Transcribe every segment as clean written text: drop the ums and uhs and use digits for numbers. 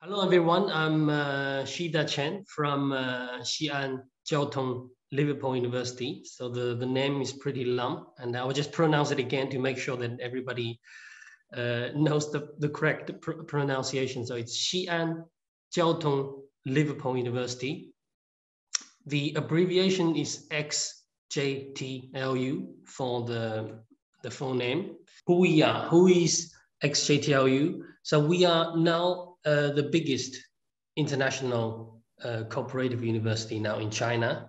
Hello everyone, I'm Shida Chen from Xi'an, Jiaotong, Liverpool University. So the name is pretty long, and I will just pronounce it again to make sure that everybody knows the correct pronunciation. So it's Xi'an, Jiaotong, Liverpool University. The abbreviation is XJTLU for the full name. Who is XJTLU? So we are now the biggest international cooperative university now in China.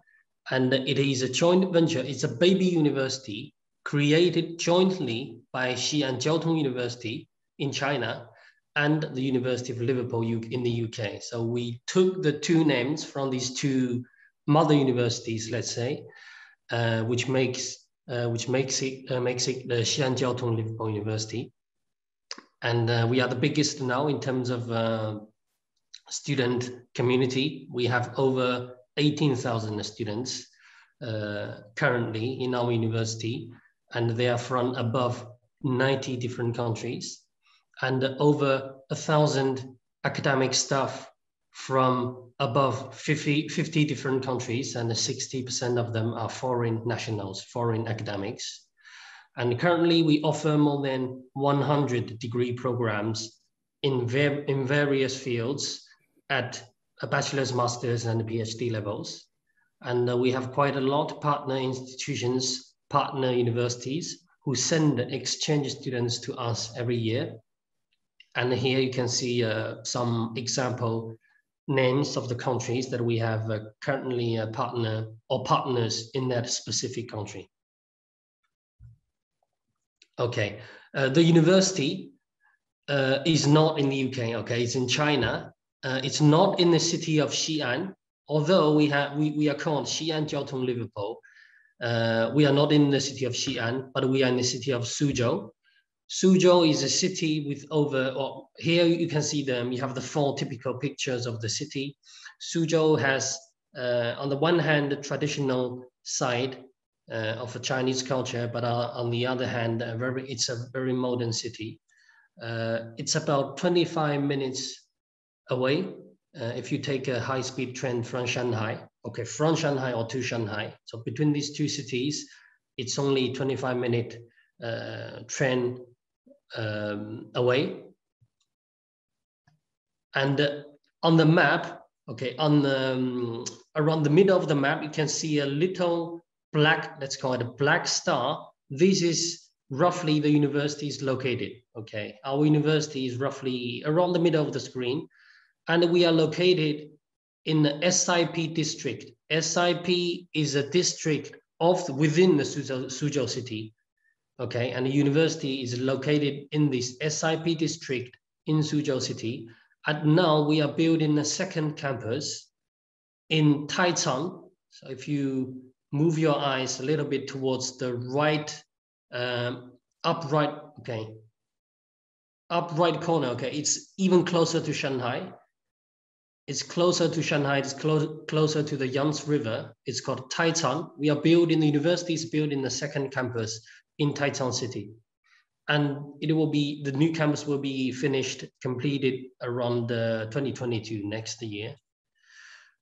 And it is a joint venture. It's a baby university created jointly by Xi'an Jiaotong University in China and the University of Liverpool in the UK. So we took the two names from these two mother universities, let's say, which makes it the Xi'an Jiaotong Liverpool University. And we are the biggest now in terms of student community. We have over 18,000 students currently in our university, and they are from above 90 different countries, and over 1,000 academic staff from above 50 different countries, and 60% of them are foreign nationals, foreign academics. And currently we offer more than 100 degree programs in various fields at a bachelor's, master's, and PhD levels. And we have quite a lot of partner institutions, partner universities who send exchange students to us every year. And here you can see some example names of the countries that we have currently a partner or partners in that specific country. Okay, the university is not in the UK, okay, it's in China. It's not in the city of Xi'an, although we are called Xi'an Jiaotong Liverpool. We are not in the city of Xi'an, but we are in the city of Suzhou. Suzhou is a city with here you can see them, you have the four typical pictures of the city. Suzhou has, on the one hand, the traditional side of a Chinese culture, but on the other hand, it's a very modern city. It's about 25 minutes away if you take a high-speed train from Shanghai. Okay, from Shanghai or to Shanghai. So between these two cities, it's only 25-minute train away. And on the map, okay, around the middle of the map, you can see a little black, let's call it a black star. This is roughly the university is located, okay? Our university is roughly around the middle of the screen, and we are located in the SIP district. SIP is a district within the Suzhou city, okay? And the university is located in this SIP district in Suzhou city. And now we are building a second campus in Taicang. So if you move your eyes a little bit towards the right, upright corner, okay, it's even closer to Shanghai. It's closer to Shanghai, it's closer to the Yangtze River. It's called Taicang. We are building, the university is building the second campus in Taicang city. And the new campus will be completed around 2022, next year.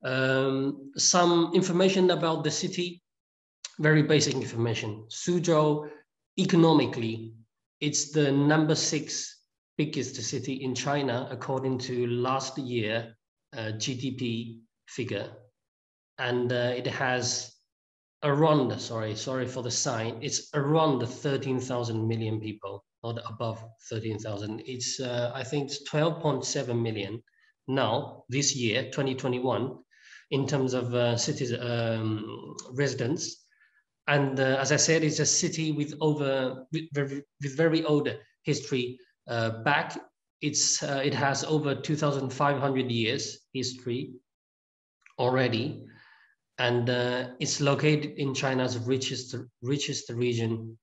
Some information about the city, very basic information. Suzhou, economically, it's the number 6 biggest city in China, according to last year GDP figure. And it has around, sorry for the sign, it's around 13,000 million people, not above 13,000. It's, I think it's 12.7 million now, this year, 2021, in terms of residents. And as I said, it's a city with very old history back. It has over 2,500 years history already. And it's located in China's richest region,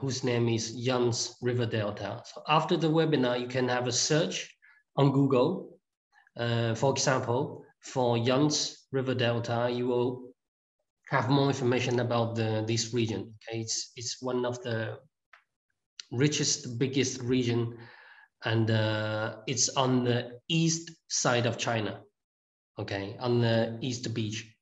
whose name is Yangtze River Delta. So after the webinar, you can have a search on Google. For example, for Yangtze River Delta, you will have more information about this region. Okay, it's one of the richest, biggest region and it's on the east side of China, okay, on the east beach.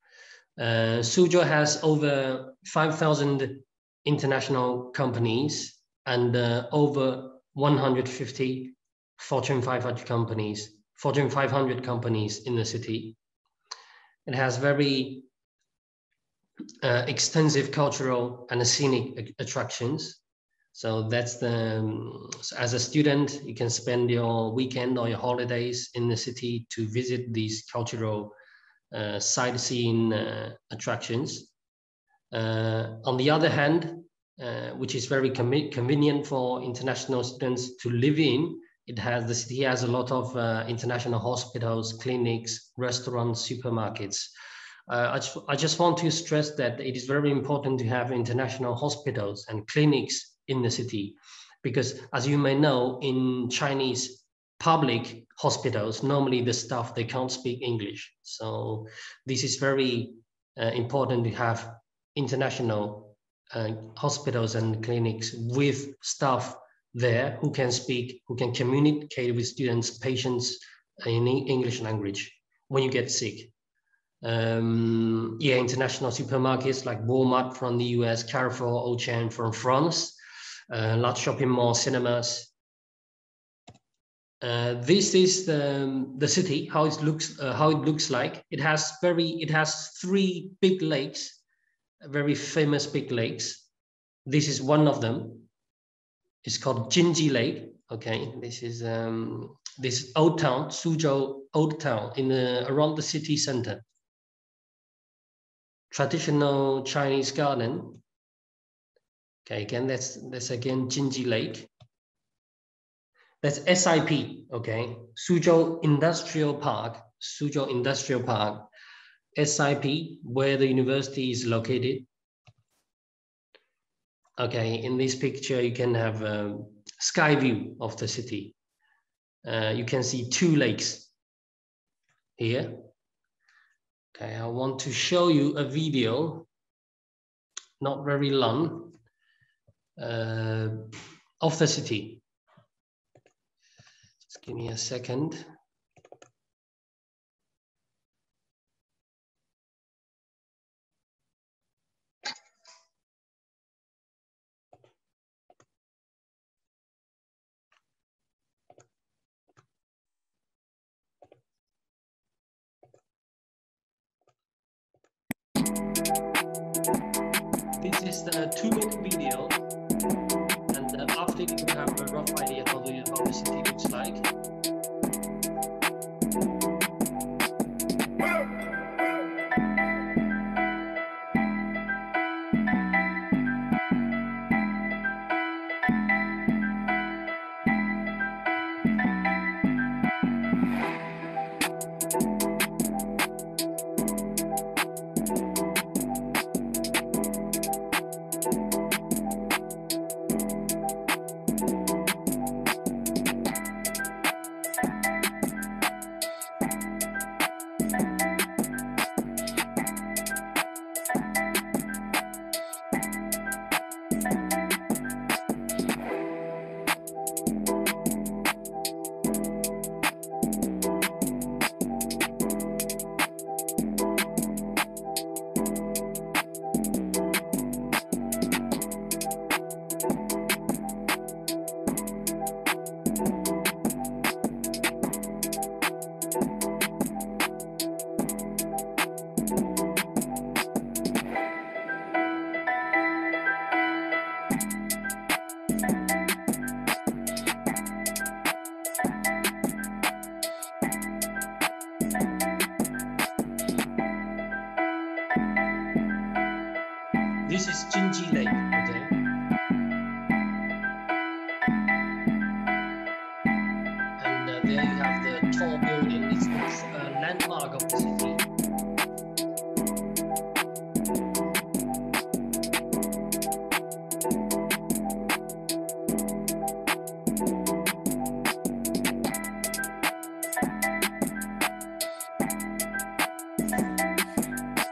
Suzhou has over 5,000 international companies and over 150 Fortune 500 companies in the city. It has very extensive cultural and scenic attractions. So that's as a student, you can spend your weekend or your holidays in the city to visit these cultural sightseeing attractions. On the other hand, which is very convenient for international students to live in, the city has a lot of international hospitals, clinics, restaurants, supermarkets. I just want to stress that it is very important to have international hospitals and clinics in the city, because as you may know, in Chinese public hospitals, normally the staff, they can't speak English. So this is very important to have international hospitals and clinics with staff there who can speak, who can communicate with students, patients in English language when you get sick. International supermarkets like Walmart from the US, Carrefour, Auchan from France, large shopping malls, cinemas. This is the city, how it looks like. It has 3 big lakes, very famous big lakes. This is one of them. It's called Jinji Lake. Okay, this is this old town, Suzhou Old Town, around the city center. Traditional Chinese garden. Okay, again, that's again Jinji Lake. That's SIP, okay, Suzhou Industrial Park, SIP, where the university is located. Okay, in this picture, you can have a sky view of the city. You can see 2 lakes here. Okay, I want to show you a video, not very long, of the city. Just give me a second. This is the 2-minute video, and after you have a rough idea how the city looks like. This is Jinji Lake, okay? And there you have the tall building. It's a landmark of the city.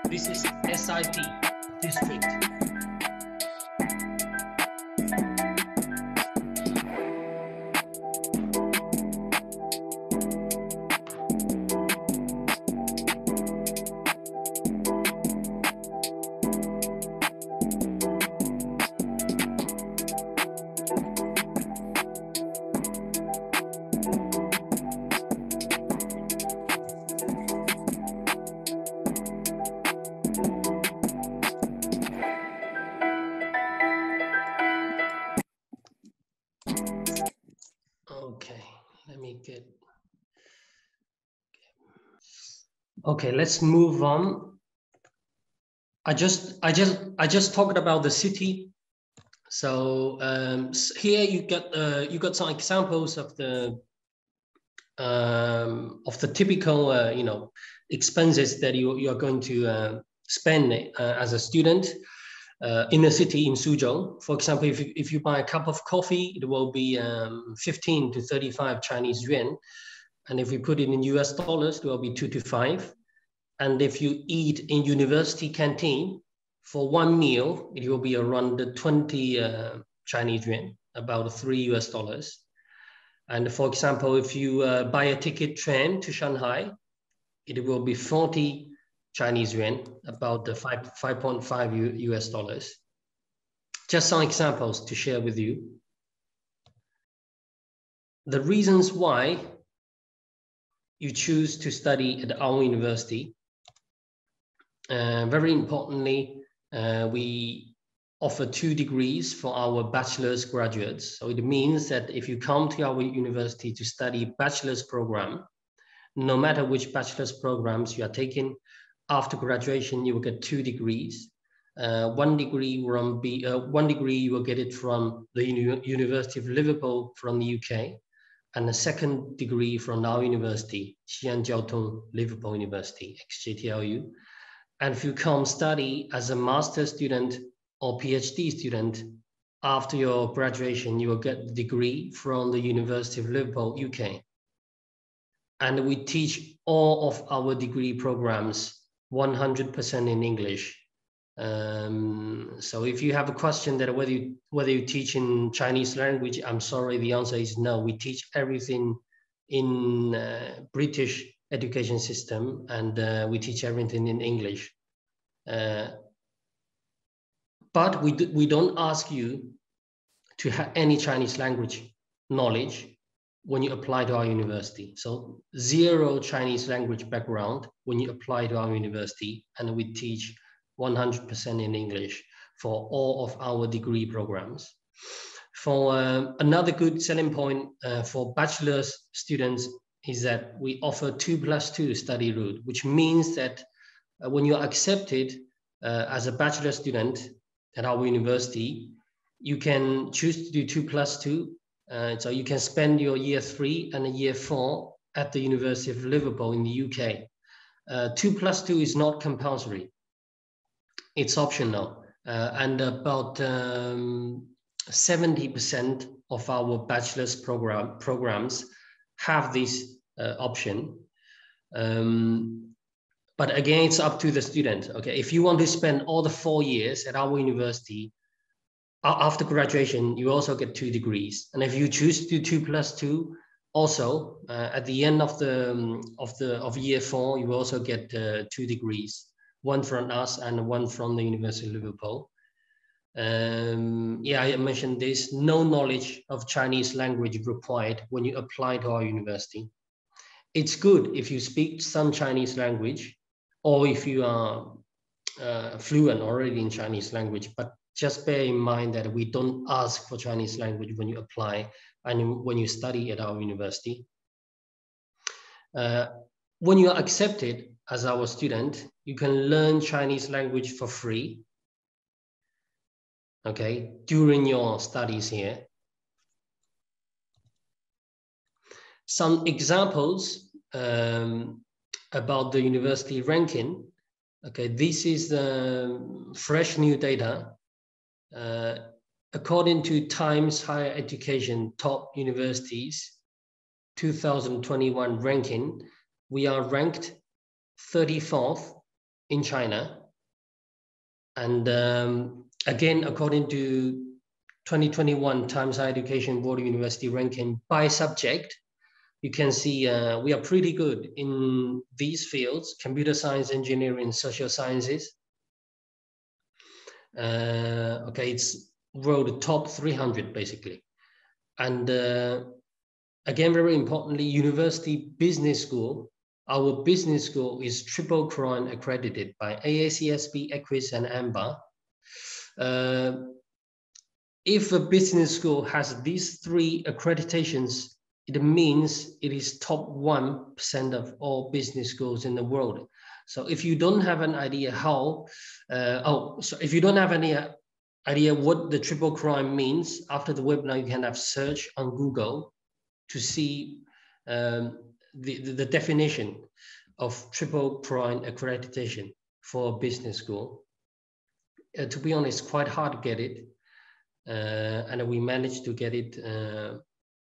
This is SIP district. Okay, let me get. Okay, let's move on. I just talked about the city. So here you got some examples of the typical expenses that you are going to spend as a student in a city in Suzhou. For example, if you buy a cup of coffee, it will be 15 to 35 Chinese yuan. And if we put it in US dollars, it will be 2 to 5. And if you eat in university canteen for one meal, it will be around 20 Chinese yuan, about 3 US dollars. And for example, if you buy a ticket train to Shanghai, it will be 40 Chinese yuan, about 5.5 US dollars. Just some examples to share with you. The reasons why you choose to study at our university. Very importantly, we offer 2 degrees for our bachelor's graduates. So it means that if you come to our university to study bachelor's program, no matter which bachelor's programs you are taking, after graduation, you will get 2 degrees. One degree you will get it from the University of Liverpool from the UK, and a second degree from our university, Xi'an Jiaotong Liverpool University, XJTLU. And if you come study as a master's student or PhD student, after your graduation, you will get the degree from the University of Liverpool, UK. And we teach all of our degree programs 100% in English. So if you have a question that whether you teach in Chinese language, I'm sorry, the answer is no. We teach everything in British education system, and we teach everything in English. But we don't ask you to have any Chinese language knowledge when you apply to our university. So 0 Chinese language background when you apply to our university, and we teach 100% in English for all of our degree programs. For another good selling point for bachelor's students is that we offer 2+2 study route, which means that when you are accepted as a bachelor student at our university, you can choose to do 2+2. So you can spend your year 3 and year 4 at the University of Liverpool in the UK. 2+2 is not compulsory. It's optional. And about 70% of our bachelor's programs have this option. But again, it's up to the student. Okay, if you want to spend all the 4 years at our university, after graduation, you also get 2 degrees. And if you choose to do 2+2, also at the end of year 4, you also get 2 degrees, one from us and one from the University of Liverpool. Yeah, I mentioned this. No knowledge of Chinese language required when you apply to our university. It's good if you speak some Chinese language, or if you are fluent already in Chinese language, but just bear in mind that we don't ask for Chinese language when you apply and when you study at our university. When you are accepted as our student, you can learn Chinese language for free, okay, during your studies here. Some examples about the university ranking. Okay, this is fresh new data. According to Times Higher Education Top Universities 2021 ranking, we are ranked 34th in China. And again, according to 2021 Times Higher Education World University ranking by subject, you can see we are pretty good in these fields: computer science, engineering, social sciences. Okay, it's world top 300 basically. And again, very importantly, University Business School. Our business school is triple crown accredited by AACSB, EQUIS, and AMBA. If a business school has these 3 accreditations, it means it is top 1% of all business schools in the world. So if you don't have an idea how, so if you don't have any idea what the triple crown means, after the webinar, you can have search on Google to see the definition of triple crown accreditation for a business school. To be honest, quite hard to get it. And we managed to get it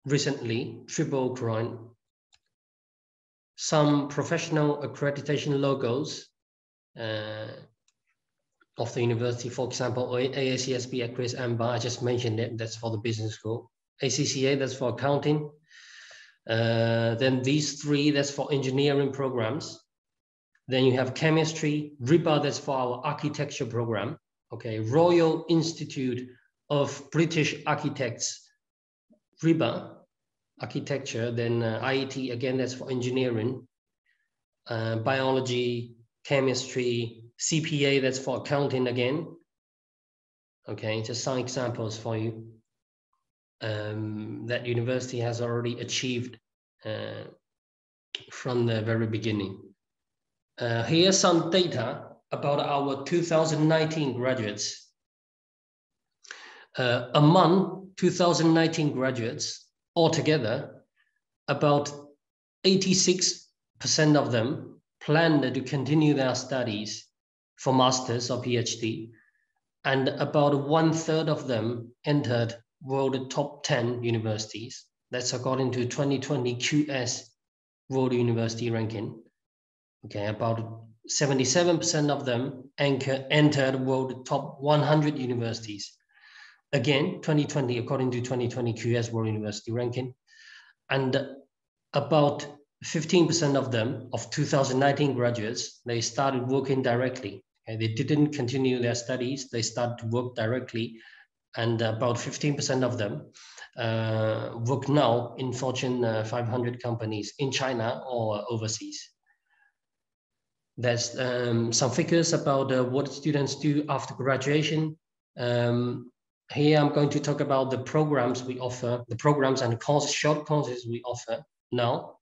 recently, triple crown. Some professional accreditation logos of the university, for example, AACSB, EQUIS, AMBA, I just mentioned it, that's for the business school. ACCA, that's for accounting. Then these 3, that's for engineering programs. Then you have chemistry, RIBA, that's for our architecture program. Okay, Royal Institute of British Architects, RIBA, architecture. Then IET, again, that's for engineering. Biology, chemistry, CPA, that's for accounting again. Okay, just some examples for you that university has already achieved from the very beginning. Here's some data about our 2019 graduates. Among 2019 graduates, altogether, about 86% of them planned to continue their studies for master's or PhD, and about 1/3 of them entered world top 10 universities. That's according to 2020 QS World University Ranking. Okay, about 77% of them entered world top 100 universities. Again, 2020, according to 2020 QS World University Ranking. And about 15% of them, of 2019 graduates, they started working directly. Okay, they didn't continue their studies, they started to work directly. And about 15% of them work now in Fortune 500 companies in China or overseas. There's some figures about what students do after graduation. Here I'm going to talk about the programs we offer, the programs and courses, short courses we offer now.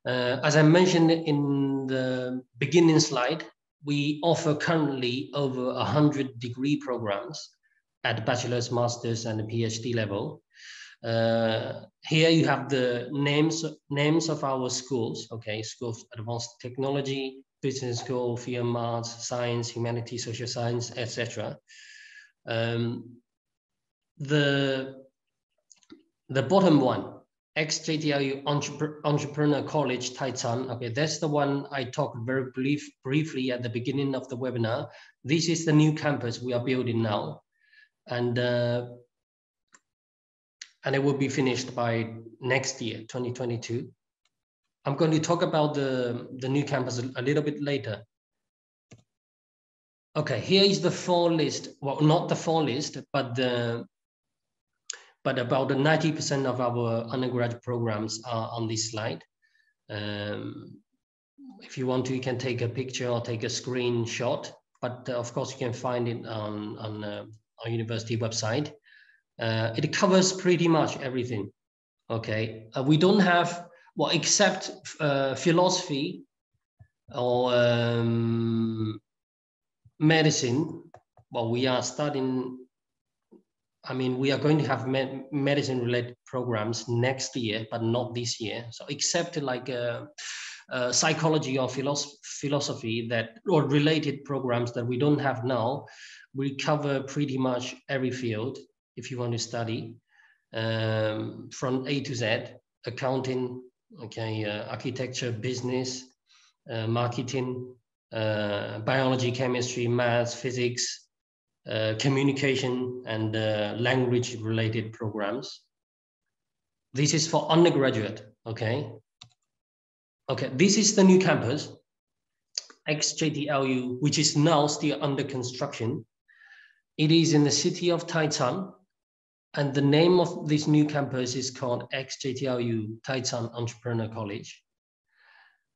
As I mentioned in the beginning slide, we offer currently over 100 degree programs at bachelor's, master's, and the PhD level. Here you have the names of our schools. Okay, School of Advanced Technology, Business School, Film Arts, Science, Humanities, Social Science, etc. The bottom one, XJTLU Entrepreneur College Taicang. Okay, that's the one I talked very briefly at the beginning of the webinar. This is the new campus we are building now, and it will be finished by next year, 2022. I'm going to talk about the new campus a little bit later. Okay, here is the full list. Well, not the full list, but about 90% of our undergraduate programs are on this slide. If you want to, you can take a picture or take a screenshot, but of course you can find it on our university website. It covers pretty much everything. Okay, we don't have, well, except philosophy or medicine. Well, we are studying, I mean, we are going to have medicine related programs next year, but not this year. So except like psychology or philosophy that, or related programs that we don't have now, we cover pretty much every field if you want to study, from A to Z, accounting, okay, architecture, business, marketing, biology, chemistry, maths, physics, communication, and language-related programs. This is for undergraduate, okay? Okay, this is the new campus, XJTLU, which is now still under construction. It is in the city of Taicang. And the name of this new campus is called XJTLU, Taicang Entrepreneur College.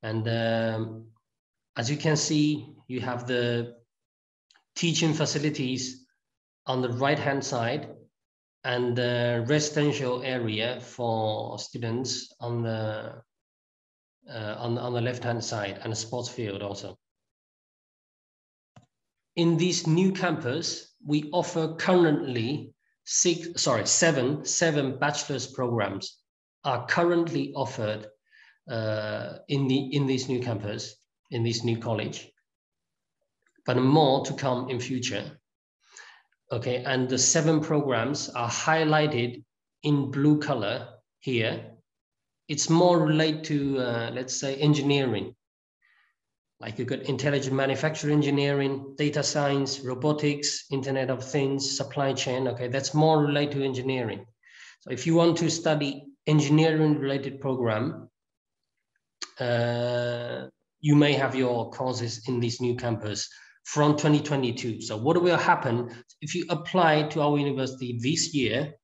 And as you can see, you have the teaching facilities on the right-hand side and the residential area for students on the left-hand side, and a sports field also. In this new campus, we offer currently seven bachelor's programs are currently offered in this new campus, in this new college, but more to come in future. Okay, and the 7 programs are highlighted in blue color here. It's more related to, let's say, engineering. Like you got intelligent manufacturing engineering, data science, robotics, Internet of Things, supply chain. Okay, that's more related to engineering. So if you want to study engineering related program, you may have your courses in this new campus from 2022. So what will happen if you apply to our university this year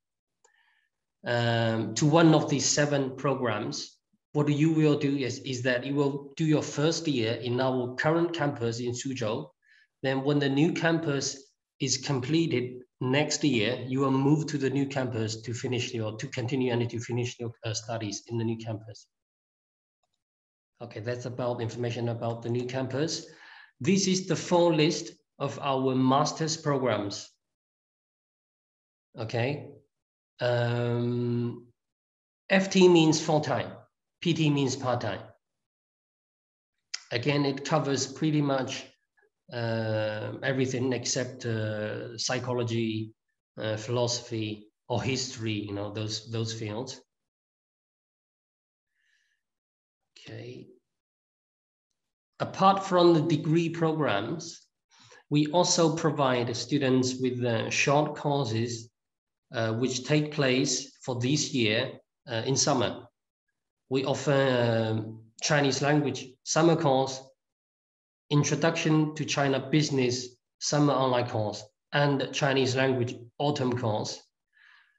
to one of these 7 programs? What you will do is that you will do your first year in our current campus in Suzhou. Then when the new campus is completed next year, you will move to the new campus to finish your studies in the new campus. Okay, that's about information about the new campus. This is the full list of our master's programs. Okay. FT means full-time. PT means part-time. Again, it covers pretty much everything except psychology, philosophy, or history, you know, those fields. Okay. Apart from the degree programs, we also provide students with short courses which take place for this year in summer. We offer Chinese language summer course, Introduction to China Business summer online course, and Chinese language autumn course.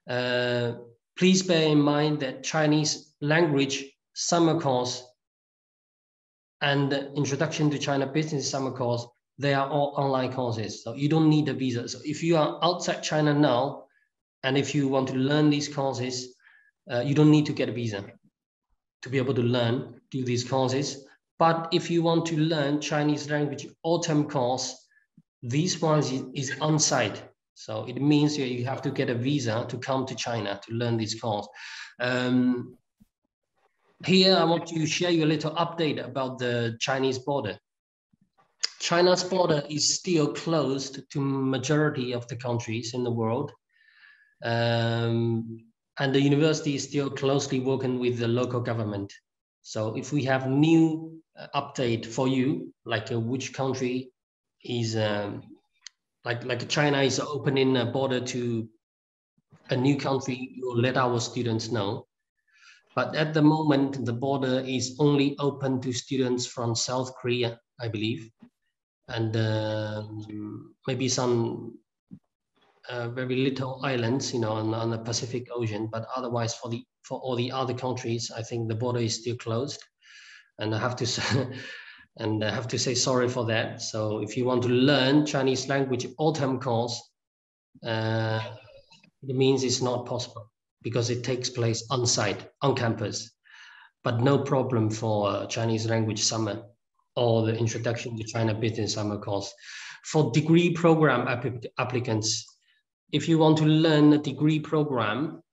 Please bear in mind that Chinese language summer course and Introduction to China Business summer course, they are all online courses, so you don't need a visa. So if you are outside China now, and if you want to learn these courses, you don't need to get a visa to be able to do these courses. But if you want to learn Chinese language autumn course, this one is on-site. So it means you have to get a visa to come to China to learn this course. Here, I want to share you a little update about the Chinese border. China's border is still closed to majority of the countries in the world. And the university is still closely working with the local government. So if we have new update for you, like which country is, like China is opening a border to a new country, we'll let our students know. But at the moment, the border is only open to students from South Korea, I believe, and maybe some very little islands, you know, on the Pacific Ocean. But otherwise, for all the other countries, I think the border is still closed, and I have to say sorry for that. So if you want to learn Chinese language autumn course, it means it's not possible because it takes place on site, on campus, but no problem for Chinese language summer or the Introduction to China Business summer course. For degree program applicants, if you want to learn a degree program,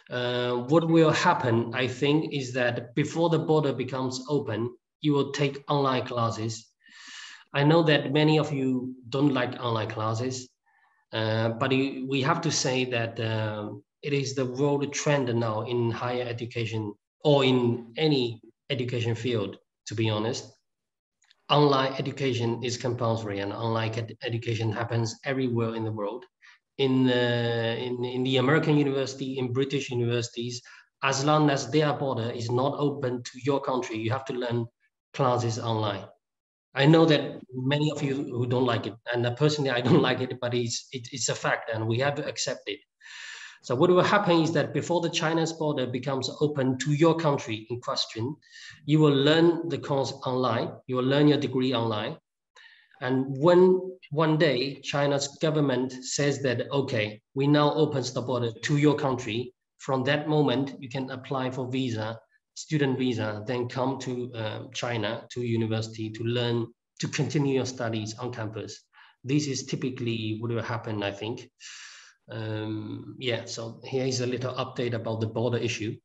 what will happen, I think, is that before the border becomes open, you will take online classes. I know that many of you don't like online classes, but we have to say that it is the world trend now in higher education or in any education field, to be honest. Online education is compulsory, and online education happens everywhere in the world. In the American university, in British universities, as long as their border is not open to your country, you have to learn classes online. I know that many of you who don't like it, and personally I don't like it, but it's a fact, and we have to accept it. So what will happen is that before the China's border becomes open to your country in question, you will learn the course online, you will learn your degree online. And when one day China's government says that, okay, we now opens the border to your country, from that moment, you can apply for visa, student visa, then come to China, to university to learn, to continue your studies on campus. This is typically what will happen, I think. Yeah, so here is a little update about the border issue.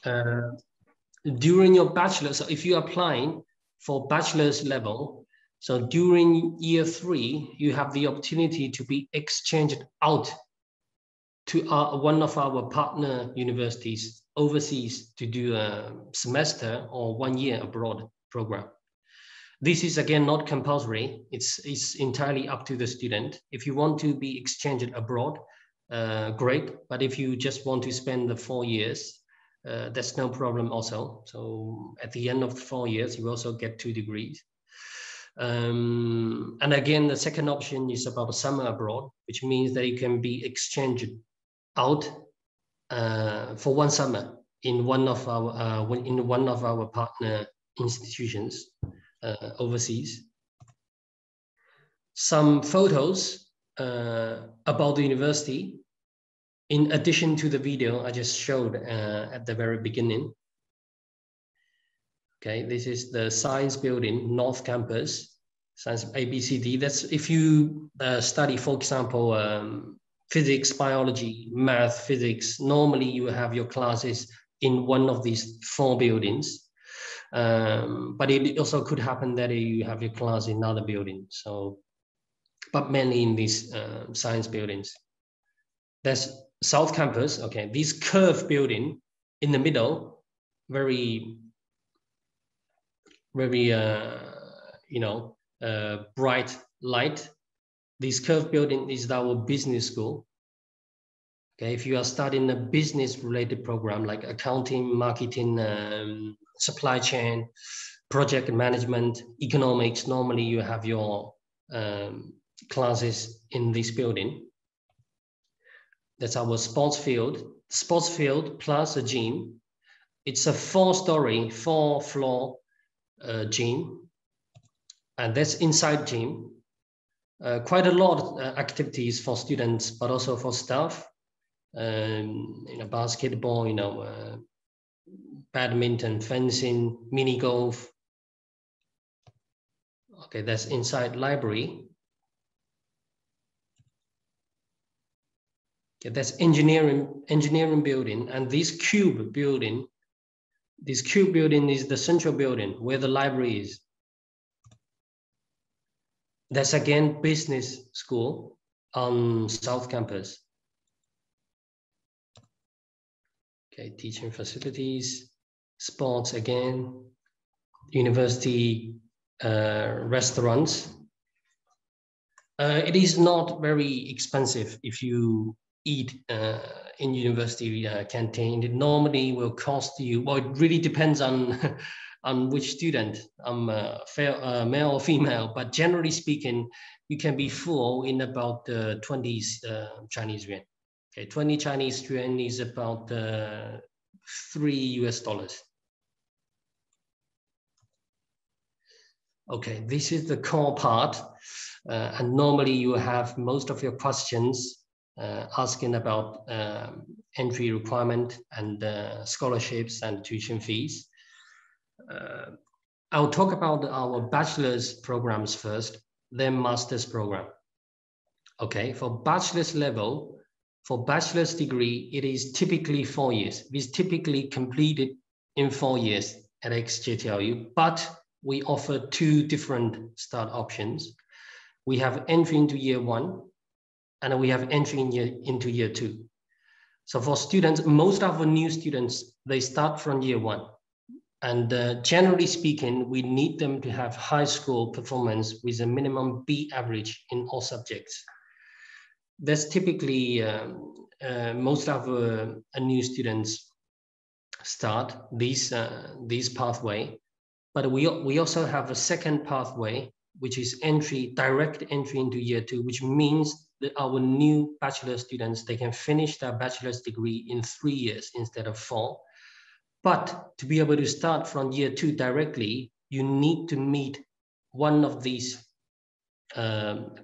During your bachelor, so if you're applying for bachelor's level, so during year 3, you have the opportunity to be exchanged out to one of our partner universities overseas to do a semester or 1 year abroad program. This is again not compulsory. It's entirely up to the student. If you want to be exchanged abroad, great. But if you just want to spend the 4 years, that's no problem also. So at the end of the 4 years, you also get 2 degrees. And again, the second option is about a summer abroad, which means that you can be exchanged out for 1 summer in one of our partner institutions overseas. Some photos about the university, in addition to the video I just showed at the very beginning. Okay, this is the science building, North Campus, science ABCD. That's if you study, for example, physics, biology, math, physics. Normally you have your classes in one of these 4 buildings. But it also could happen that you have your class in another building. So, but mainly in these science buildings. That's South Campus. Okay, this curved building in the middle, very bright light. This curved building is our business school. Okay, if you are studying a business-related program like accounting, marketing, supply chain, project management, economics, normally you have your classes in this building. That's our sports field. Sports field plus a gym. It's a 4-story, 4-floor gym, and that's inside gym. Quite a lot of activities for students, but also for staff. Basketball, badminton, fencing, mini golf. Okay, that's inside library. Okay, that's engineering building, and this cube building is the central building where the library is. That's again business school on South Campus. Okay, teaching facilities, sports again, university restaurants. It is not very expensive if you eat in university canteen. It normally will cost you, well, it really depends on on which student, male or female, but generally speaking, you can be full in about 20 Chinese yuan. Okay, 20 Chinese yuan is about $3 US. Okay, this is the core part. And normally you have most of your questions asking about entry requirement and scholarships and tuition fees. I'll talk about our bachelor's programs first, then master's program. Okay, for bachelor's level, for bachelor's degree, it is typically 4 years. It is typically completed in 4 years at XJTLU, but we offer 2 different start options. We have entry into year 1, and we have entry into year 2. So for students, most of our new students, they start from year 1. And generally speaking, we need them to have high school performance with a minimum B average in all subjects. That's typically most of new students start this pathway. But we also have a second pathway, which is direct entry into year 2, which means that our new bachelor students, they can finish their bachelor's degree in 3 years instead of 4. But to be able to start from year 2 directly, you need to meet one of these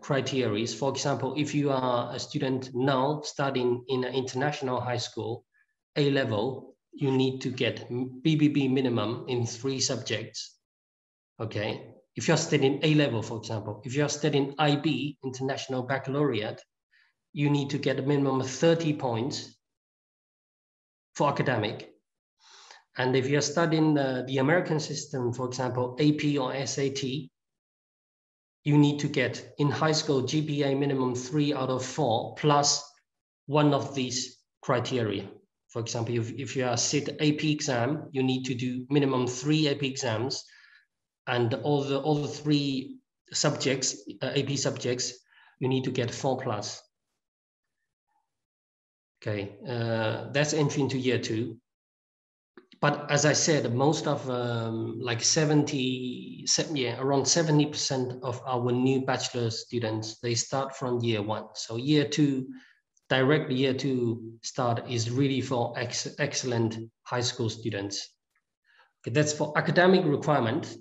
criteria. For example, if you are a student now studying in an international high school, A-level, you need to get BBB minimum in 3 subjects. Okay, if you're studying A-level, for example, if you're studying IB, International Baccalaureate, you need to get a minimum of 30 points for academic. And if you're studying the American system, for example, AP or SAT, you need to get in high school GPA minimum 3 out of 4 plus one of these criteria. For example, if you are sit AP exam, you need to do minimum 3 AP exams, and all the 3 subjects, AP subjects, you need to get 4 plus. Okay, that's entry into year 2. But as I said, most of like around 70% of our new bachelor students, they start from year 1. So year 2, direct year 2 start is really for excellent high school students. Okay, that's for academic requirement.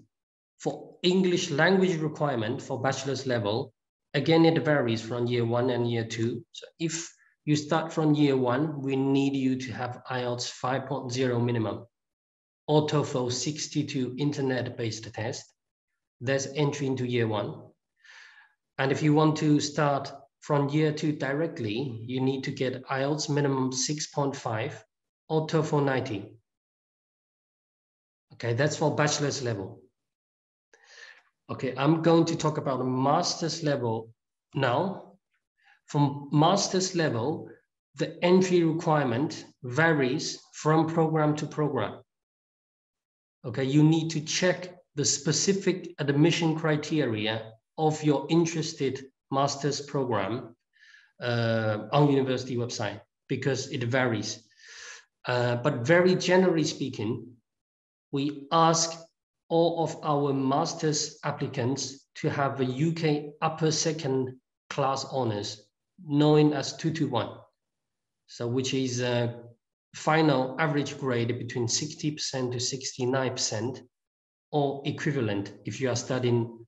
For English language requirement for bachelor's level, again, it varies from year 1 and year 2. So if you start from year 1, we need you to have IELTS 5.0 minimum, or TOEFL 62 internet-based test. That's entry into year 1. And if you want to start from year 2 directly, you need to get IELTS minimum 6.5 or TOEFL 90. Okay, that's for bachelor's level. Okay, I'm going to talk about a master's level now. From master's level, the entry requirement varies from program to program. Okay, you need to check the specific admission criteria of your interested master's program on university website, because it varies. But very generally speaking, we ask all of our master's applicants to have a UK upper second class honors, known as 221. So which is a final average grade between 60% to 69%, or equivalent if you are studying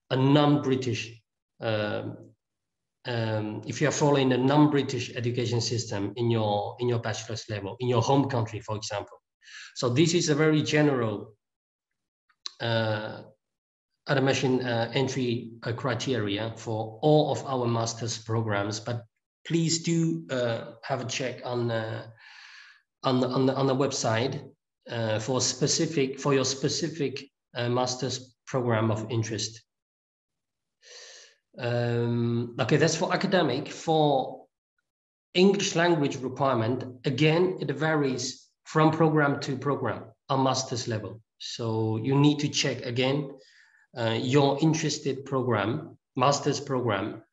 a non-British, if you are following a non-British education system in your bachelor's level, in your home country, for example. So this is a very general admission entry criteria for all of our master's programs, but please do have a check on the website for your specific master's program of interest. Okay, that's for academic. For English language requirement, again, it varies from program to program on master's level. So you need to check again your interested program, master's program,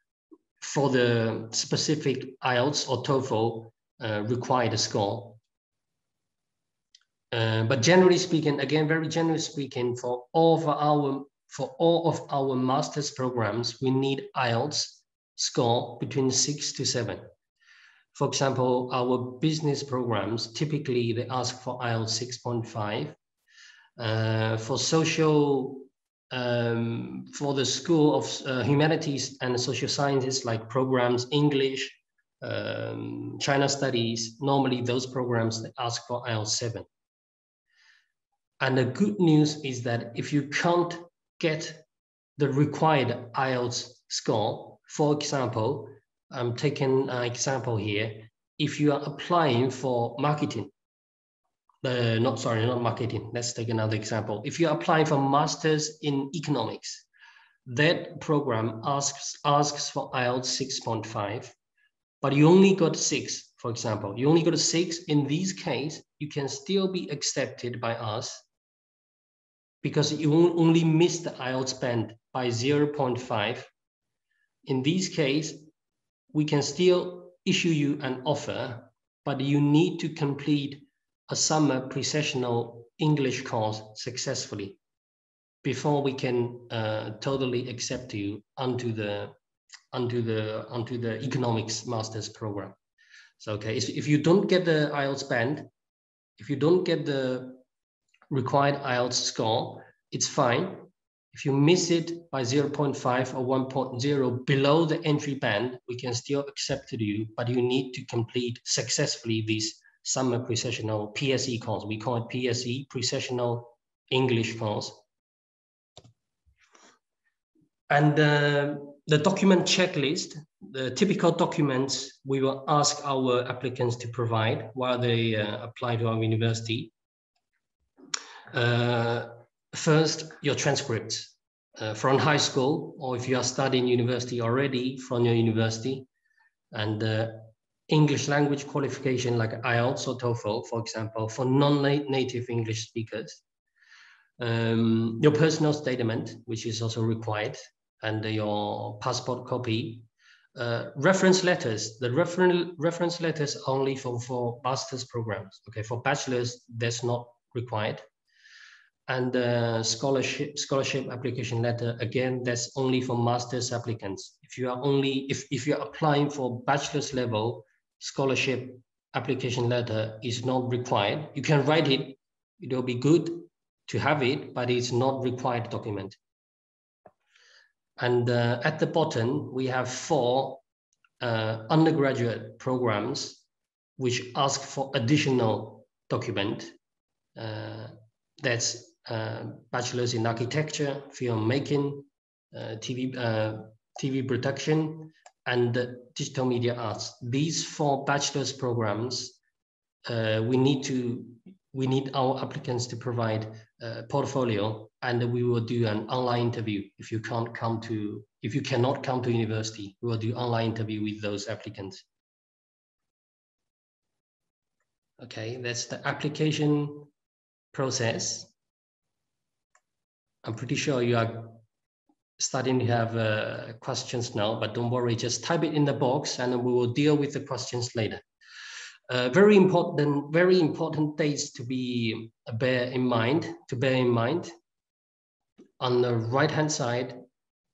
for the specific IELTS or TOEFL required score. But generally speaking, again, very generally speaking, for all of our master's programs, we need IELTS score between 6 to 7. For example, our business programs, typically they ask for IELTS 6.5. For social, for the School of Humanities and Social Sciences, like programs, English, China Studies, normally those programs they ask for IELTS 7. And the good news is that if you can't get the required IELTS score, for example, I'm taking an example here. If you are applying for marketing, not marketing, let's take another example. If you're applying for Masters in Economics, that program asks for IELTS 6.5, but you only got 6, for example. You only got a 6. In this case, you can still be accepted by us because you only missed the IELTS band by 0.5. In this case, we can still issue you an offer, but you need to complete a summer pre-sessional English course successfully. before we can totally accept you onto the economics master's program. So okay, if you don't get the IELTS band, if you don't get the required IELTS score, it's fine. If you miss it by 0.5 or 1.0 below the entry band, we can still accept you, but you need to complete successfully this summer pre-sessional PSE course. We call it PSE, pre-sessional English course. And the document checklist, the typical documents we will ask our applicants to provide while they apply to our university. First, your transcripts from high school, or if you are studying university already, from your university, and English language qualification like IELTS or TOEFL, for example, for non-native English speakers. Your personal statement, which is also required, and your passport copy. Reference letters. The reference letters only for master's programs. Okay, for bachelors, that's not required. And scholarship application letter, again, that's only for master's applicants. If you are if you're applying for bachelor's level, scholarship application letter is not required. You can write it, it will be good to have it, but it's not required document. And at the bottom, we have 4 undergraduate programs which ask for additional document. That's bachelor's in architecture, filmmaking, TV production, and digital media arts. These 4 bachelor's programs, we need our applicants to provide a portfolio, and we will do an online interview. If you cannot come to university, we will do online interview with those applicants. Okay, that's the application process. I'm pretty sure you are starting to have questions now, but don't worry, just type it in the box and we will deal with the questions later. Very important dates to bear in mind. On the right-hand side,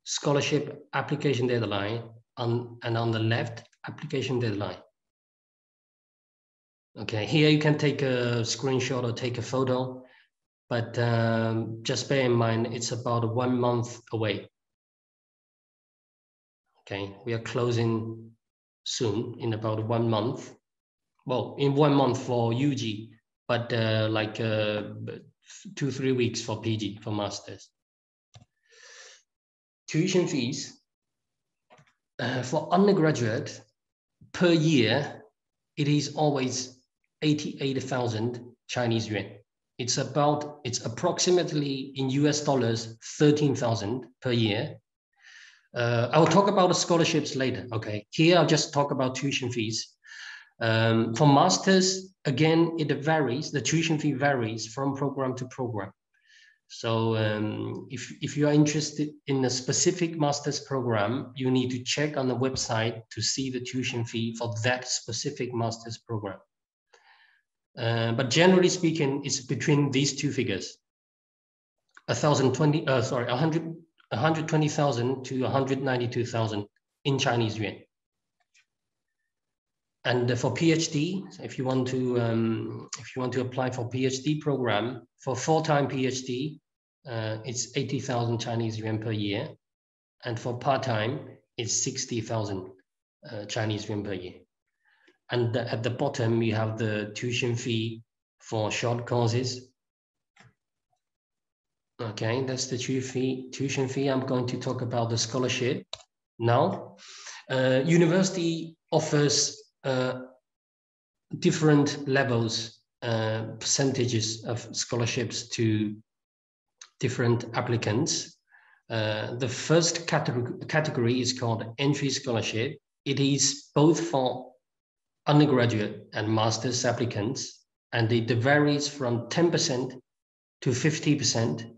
scholarship application deadline, and on the left, application deadline. Okay, here you can take a screenshot or take a photo, but just bear in mind, it's about 1 month away. Okay, we are closing soon, in about 1 month. Well, in 1 month for UG, but like 2-3 weeks for PG, for masters. Tuition fees for undergraduate per year, it is always 88,000 Chinese yuan. It's approximately in US dollars 13,000 per year. I will talk about the scholarships later. Okay, here I'll just talk about tuition fees. For masters, again, it varies. The tuition fee varies from program to program. So if you are interested in a specific master's program, you need to check on the website to see the tuition fee for that specific master's program. But generally speaking, it's between these 2 figures: 120,000 to 192,000 in Chinese yuan. And for PhD, if you want to apply for PhD program, for full-time PhD, it's 80,000 Chinese yuan per year, and for part-time, it's 60,000 Chinese yuan per year. And at the bottom, you have the tuition fee for short courses. Okay, that's the tuition fee. I'm going to talk about the scholarship now. University offers different levels, percentages of scholarships to different applicants. The first category is called entry scholarship. It is both for undergraduate and master's applicants, and it varies from 10% to 50%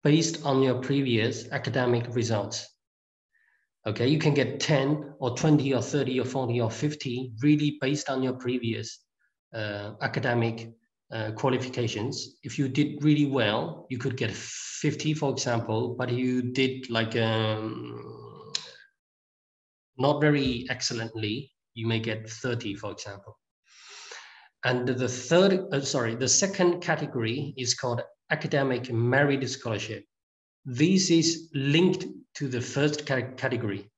based on your previous academic results. Okay, you can get 10 or 20 or 30 or 40 or 50, really based on your previous academic qualifications. If you did really well, you could get 50, for example, but you did like not very excellently, you may get 30, for example. And the second category is called academic merit scholarship. This is linked to the first category.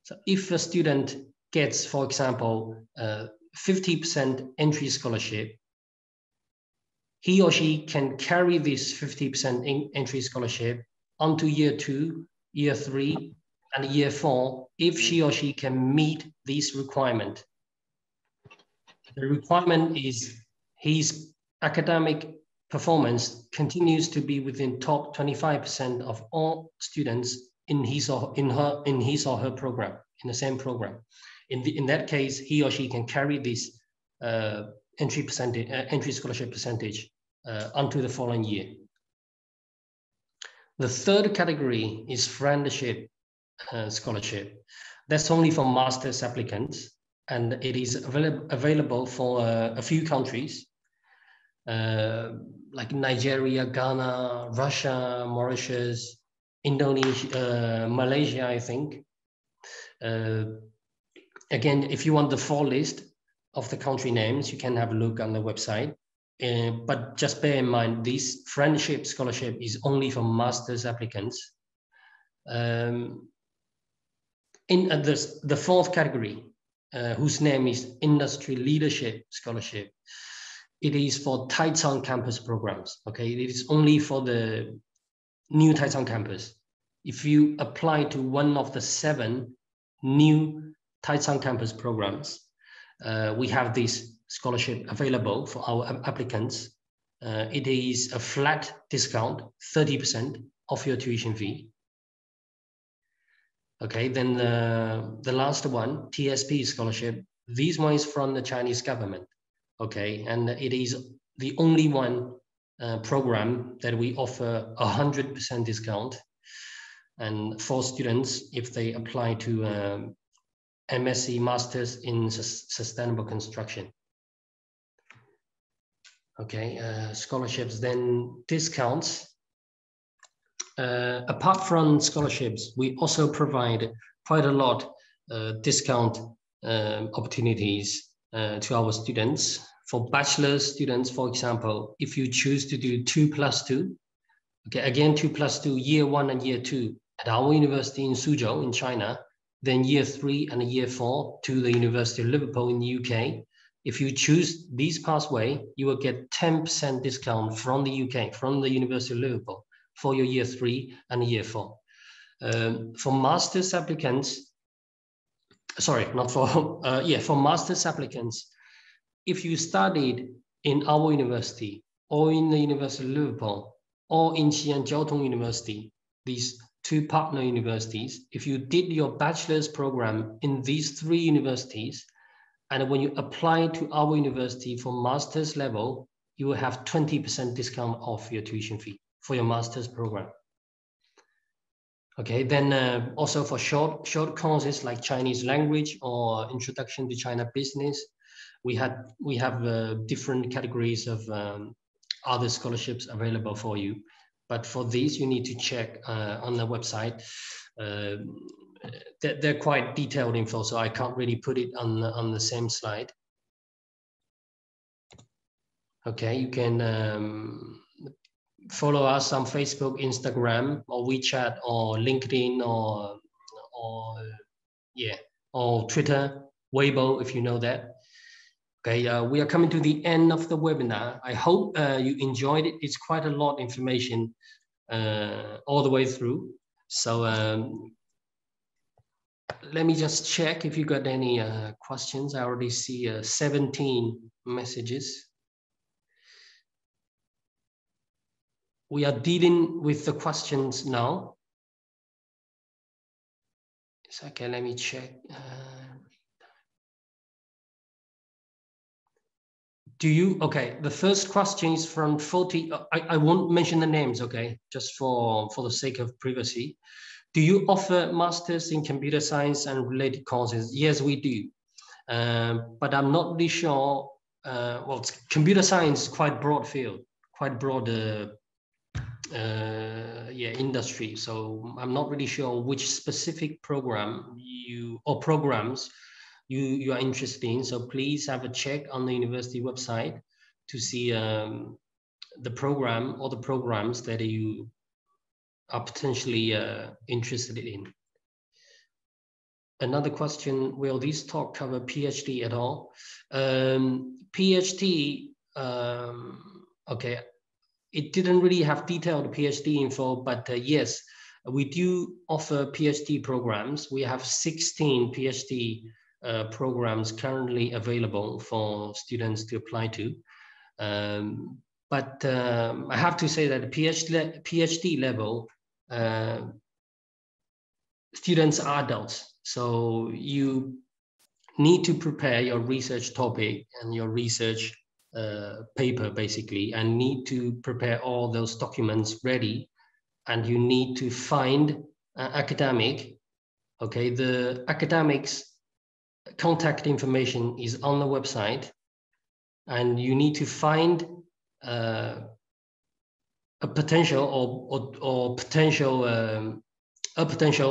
So if a student gets, for example, 50% entry scholarship, he or she can carry this 50% entry scholarship onto year 2, year 3, and year 4 if she or she can meet this requirement. The requirement is his academic performance continues to be within top 25% of all students in his or her program, in the same program. In that case, he or she can carry this entry scholarship percentage onto the following year. The third category is friendship scholarship. That's only for master's applicants, and it is available for a few countries like Nigeria, Ghana, Russia, Mauritius, Indonesia, Malaysia, I think. Again, if you want the full list of the country names, you can have a look on the website. But just bear in mind, this friendship scholarship is only for master's applicants. In the fourth category, whose name is Industry Leadership Scholarship, it is for Taicang campus programs. Okay, it is only for the new Taicang campus. If you apply to one of the 7 new Taicang campus programs, we have this scholarship available for our applicants. It is a flat discount, 30% of your tuition fee. Okay, then the last one, TSP scholarship. This one is from the Chinese government. Okay, and it is the only one program that we offer 100% discount, and for students if they apply to MSc Masters in Sustainable Construction. Okay, scholarships, then discounts. Apart from scholarships, we also provide quite a lot discount opportunities to our students. For bachelor's students, for example, if you choose to do 2+2, okay, again 2+2, year 1 and year 2 at our university in Suzhou in China, then year 3 and year 4 to the University of Liverpool in the UK. If you choose this pathway, you will get 10% discount from the UK, from the University of Liverpool, for your year 3 and year 4. For master's applicants, sorry, not for, for master's applicants, if you studied in our university or in the University of Liverpool or in Xi'an Jiaotong University, these 2 partner universities, if you did your bachelor's program in these 3 universities, and when you apply to our university for master's level, you will have 20% discount off your tuition fee for your master's program. Okay, then also for short courses like Chinese language or Introduction to China Business, we have different categories of other scholarships available for you. But for these, you need to check on the website. They're quite detailed info, so I can't really put it on the same slide. Okay, you can follow us on Facebook, Instagram, or WeChat, or LinkedIn, or Twitter, Weibo, if you know that. Okay, we are coming to the end of the webinar. I hope you enjoyed it. It's quite a lot of information all the way through. So let me just check if you got any questions. I already see 17 messages. We are dealing with the questions now. It's okay, let me check. Okay, the first question is from 40, I won't mention the names, okay, just for the sake of privacy. Do you offer masters in computer science and related courses? Yes, we do. But I'm not really sure well, computer science, quite broad field, quite broad industry. So I'm not really sure which specific program programs you are interested in. So please have a check on the university website to see the program or the programs that you are potentially interested in. Another question, will this talk cover PhD at all? PhD, okay, it didn't really have detailed PhD info, but yes, we do offer PhD programs. We have 16 PhD programs currently available for students to apply to. But I have to say that the PhD level, students are adults. So you need to prepare your research topic and your research paper, basically, and need to prepare all those documents ready. And you need to find academic. Okay, the academics contact information is on the website, and you need to find a potential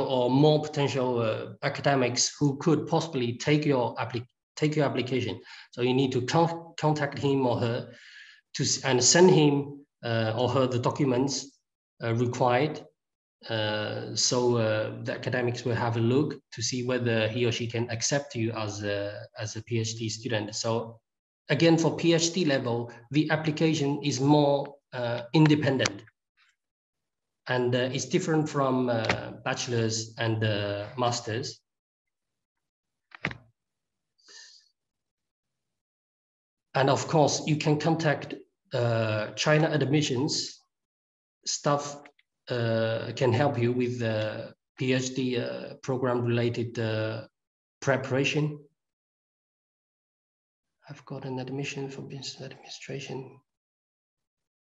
or more potential academics who could possibly take your application. So you need to contact him or her and send him or her the documents required. So the academics will have a look to see whether he or she can accept you as a PhD student. So again, for PhD level, the application is more independent. And it's different from bachelor's and master's. And of course, you can contact China admissions. Staff can help you with the PhD program related preparation. I've got an admission for business administration.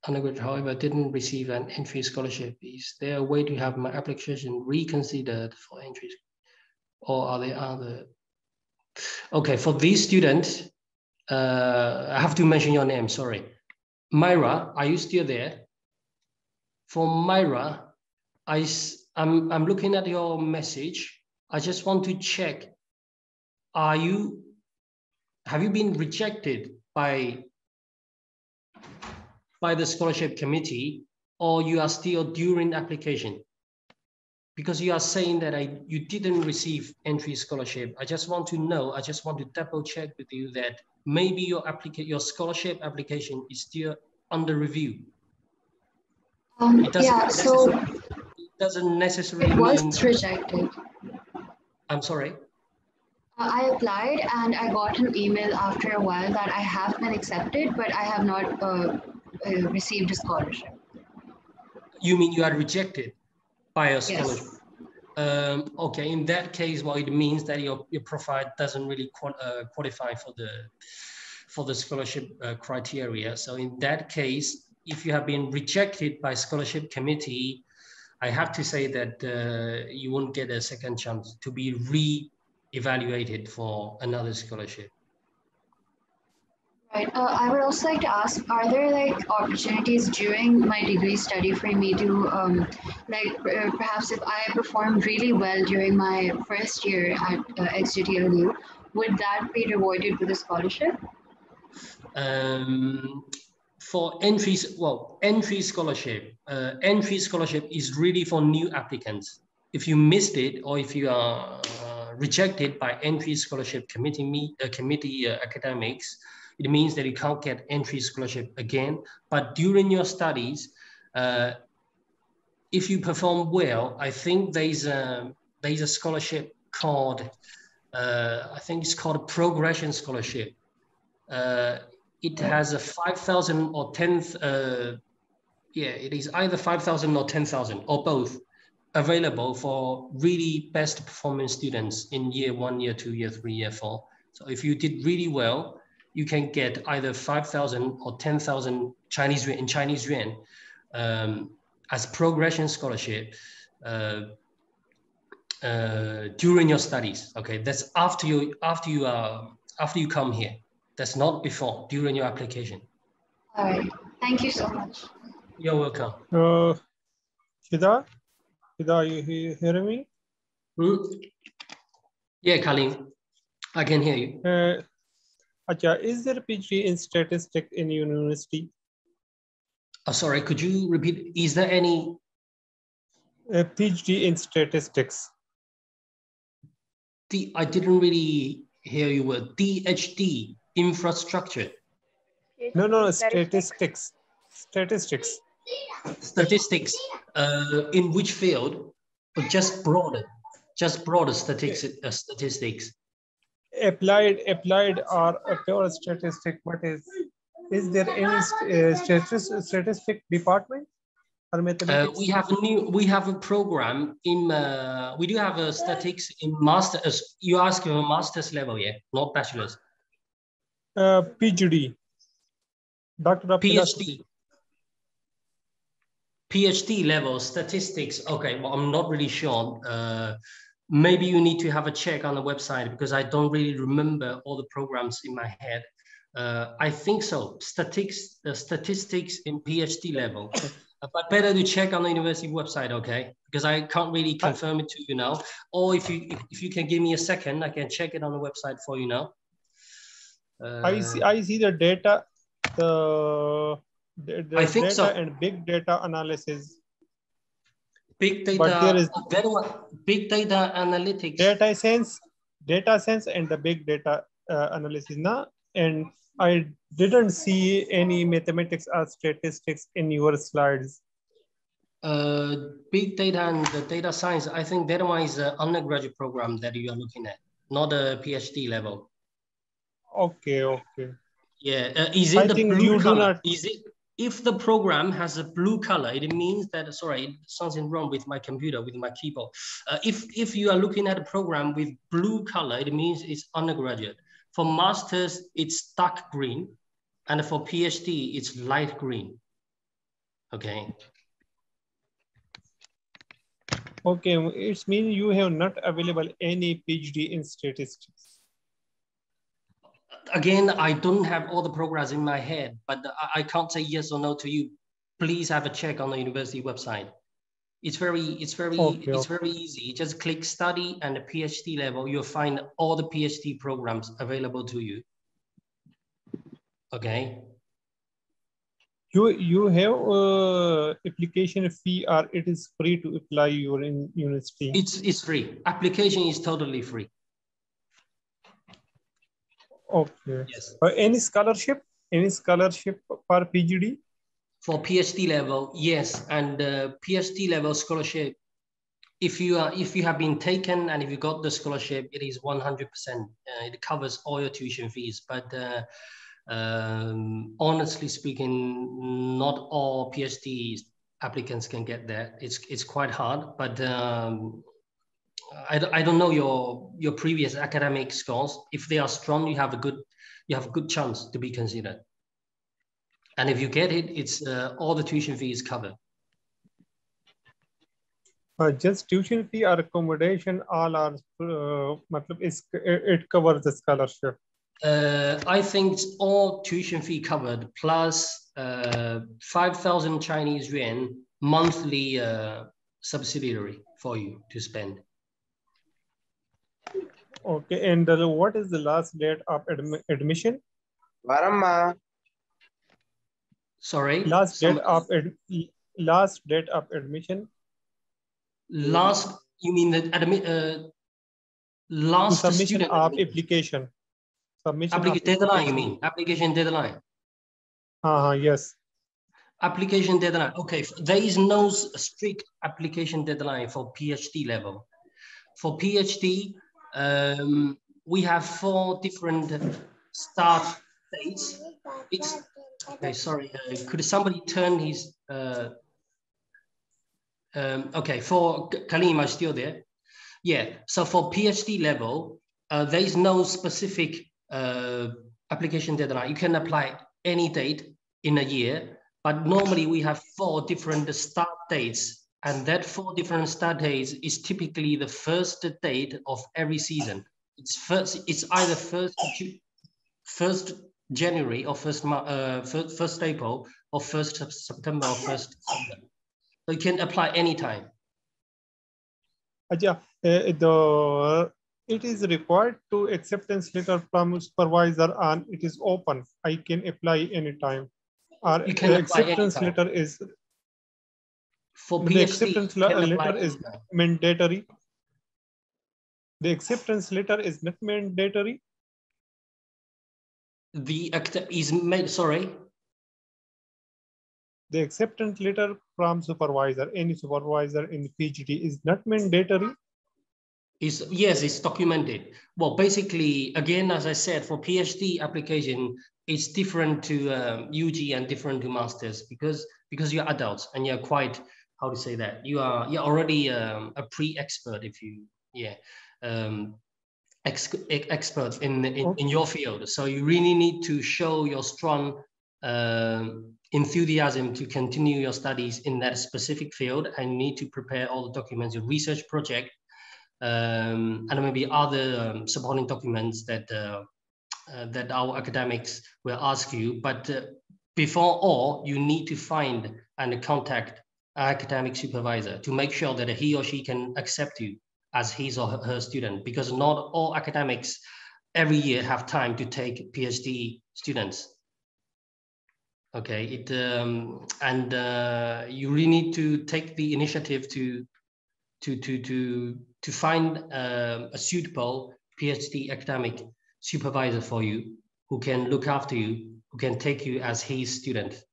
Undergraduate, however, didn't receive an entry scholarship. Is there a way to have my application reconsidered for entry? Or are there other? Okay, for these students, I have to mention your name, sorry. Myra, are you still there? For Myra, I'm looking at your message. I just want to check, have you been rejected by the scholarship committee, or you are still during application? Because you are saying that you didn't receive entry scholarship. I just want to know, I just want to double check with you that maybe your scholarship application is still under review. It doesn't necessarily it was mean rejected. I'm sorry? I applied and I got an email after a while that I have been accepted, but I have not received a scholarship. You mean you are rejected by a scholarship? Yes. Okay, in that case, well, it means that your profile doesn't really qualify for the scholarship criteria. So in that case, if you have been rejected by scholarship committee, I have to say that you won't get a second chance to be re-evaluated for another scholarship. Right. I would also like to ask, are there like opportunities during my degree study for me to perhaps if I perform really well during my first year at XJTLU, would that be rewarded with a scholarship? For entry scholarship, entry scholarship is really for new applicants. If you missed it, or if you are rejected by entry scholarship committee academics, it means that you can't get entry scholarship again. But during your studies, if you perform well, I think there's a scholarship called, I think it's called a progression scholarship. It has a 5,000 or 10,000, it is either 5,000 or 10,000 or both available for really best performing students in year 1, year 2, year 3, year 4. So if you did really well, you can get either 5,000 or 10,000 Chinese yuan as progression scholarship during your studies. Okay, that's after you come here. That's not before, during your application. All right. Thank you so much. You're welcome. Shida, are you hearing me? Yeah, Kalim, I can hear you. Is there a PhD in statistics in university? Oh, sorry, could you repeat? Is there any? A PhD in statistics. I didn't really hear you word. DHD, infrastructure. No, statistics. Statistics. Statistics, in which field? Or just broader statistics. Applied or a pure statistic. What is there any statistic department or mathematics? We have a program in we do have a statistics in masters. You ask a master's level, yeah, not bachelor's. PhD, Doctor of Philosophy. PhD level statistics. Okay, well, I'm not really sure. Maybe you need to have a check on the website because I don't really remember all the programs in my head. I think so. Statistics in PhD level. But better to check on the university website, okay? Because I can't really confirm it to you now. Or if you can give me a second, I can check it on the website for you now. I see the data, I think data so. and big data analysis. Big data. But there is big data analytics. Data science, and the big data analysis. Now, and I didn't see any mathematics or statistics in your slides. Big data and the data science. I think that one is an undergraduate program that you are looking at, not a PhD level. Okay. Yeah, is it I the think blue you color? do not. Is it if the program has a blue color? It means that sorry, something wrong with my computer with my keyboard. If you are looking at a program with blue color, it means it's undergraduate. For masters, it's dark green, and for PhD, it's light green. Okay. Okay, it means you have not available any PhD in statistics. Again, I don't have all the programs in my head, but I can't say yes or no to you. Please have a check on the university website. It's very easy. Just click study and the PhD level. You'll find all the PhD programs available to you. Okay. You have application fee, or it is free to apply your university? It's free. Application is totally free. Okay. Yes. Any scholarship? Any scholarship for PhD? For PhD level, yes, and PhD level scholarship. If you have been taken and if you got the scholarship, it is 100%. It covers all your tuition fees. But honestly speaking, not all PhD applicants can get that. It's quite hard. But I don't know your previous academic scores. If they are strong, you have a good chance to be considered. And if you get it, it's all the tuition fee is covered. Just tuition fee or accommodation, all are it covers the scholarship. I think it's all tuition fee covered plus 5,000 Chinese yuan monthly subsidiary for you to spend. Okay, and what is the last date of admission? Varama. Sorry. Last date of admission. Last, you mean the last submission student of application. Submission deadline, you mean? Application deadline. Yes. Application deadline. Okay, there is no strict application deadline for PhD level. For PhD, we have 4 different start dates. It's okay. Sorry, could somebody turn his? Okay, for Kalim, are still there? Yeah. So for PhD level, there is no specific application deadline. You can apply any date in a year, but normally we have 4 different start dates, and that 4 different start dates is typically the first date of every season. It's either first. 1st January or 1st April or 1st September or 1st December. So you can apply anytime. It is required to acceptance letter from supervisor and it is open. I can apply anytime. Or You can apply acceptance anytime. letter is For the PhD, acceptance you can apply letter is anytime. mandatory. The acceptance letter is not mandatory. The The acceptance letter from supervisor, any supervisor in PhD is not mandatory. Yes, it's documented. Well, basically, again, as I said, for PhD application, it's different to UG and different to masters because you're adults and you're quite, how to say that, you're already a pre-expert if you expert in your field. So you really need to show your strong enthusiasm to continue your studies in that specific field, and you need to prepare all the documents, your research project, and maybe other supporting documents that that our academics will ask you. But before all, you need to find and contact an academic supervisor to make sure that he or she can accept you as his or her student, because not all academics every year have time to take PhD students. Okay, you really need to take the initiative to find a suitable PhD academic supervisor for you, who can look after you, who can take you as his student.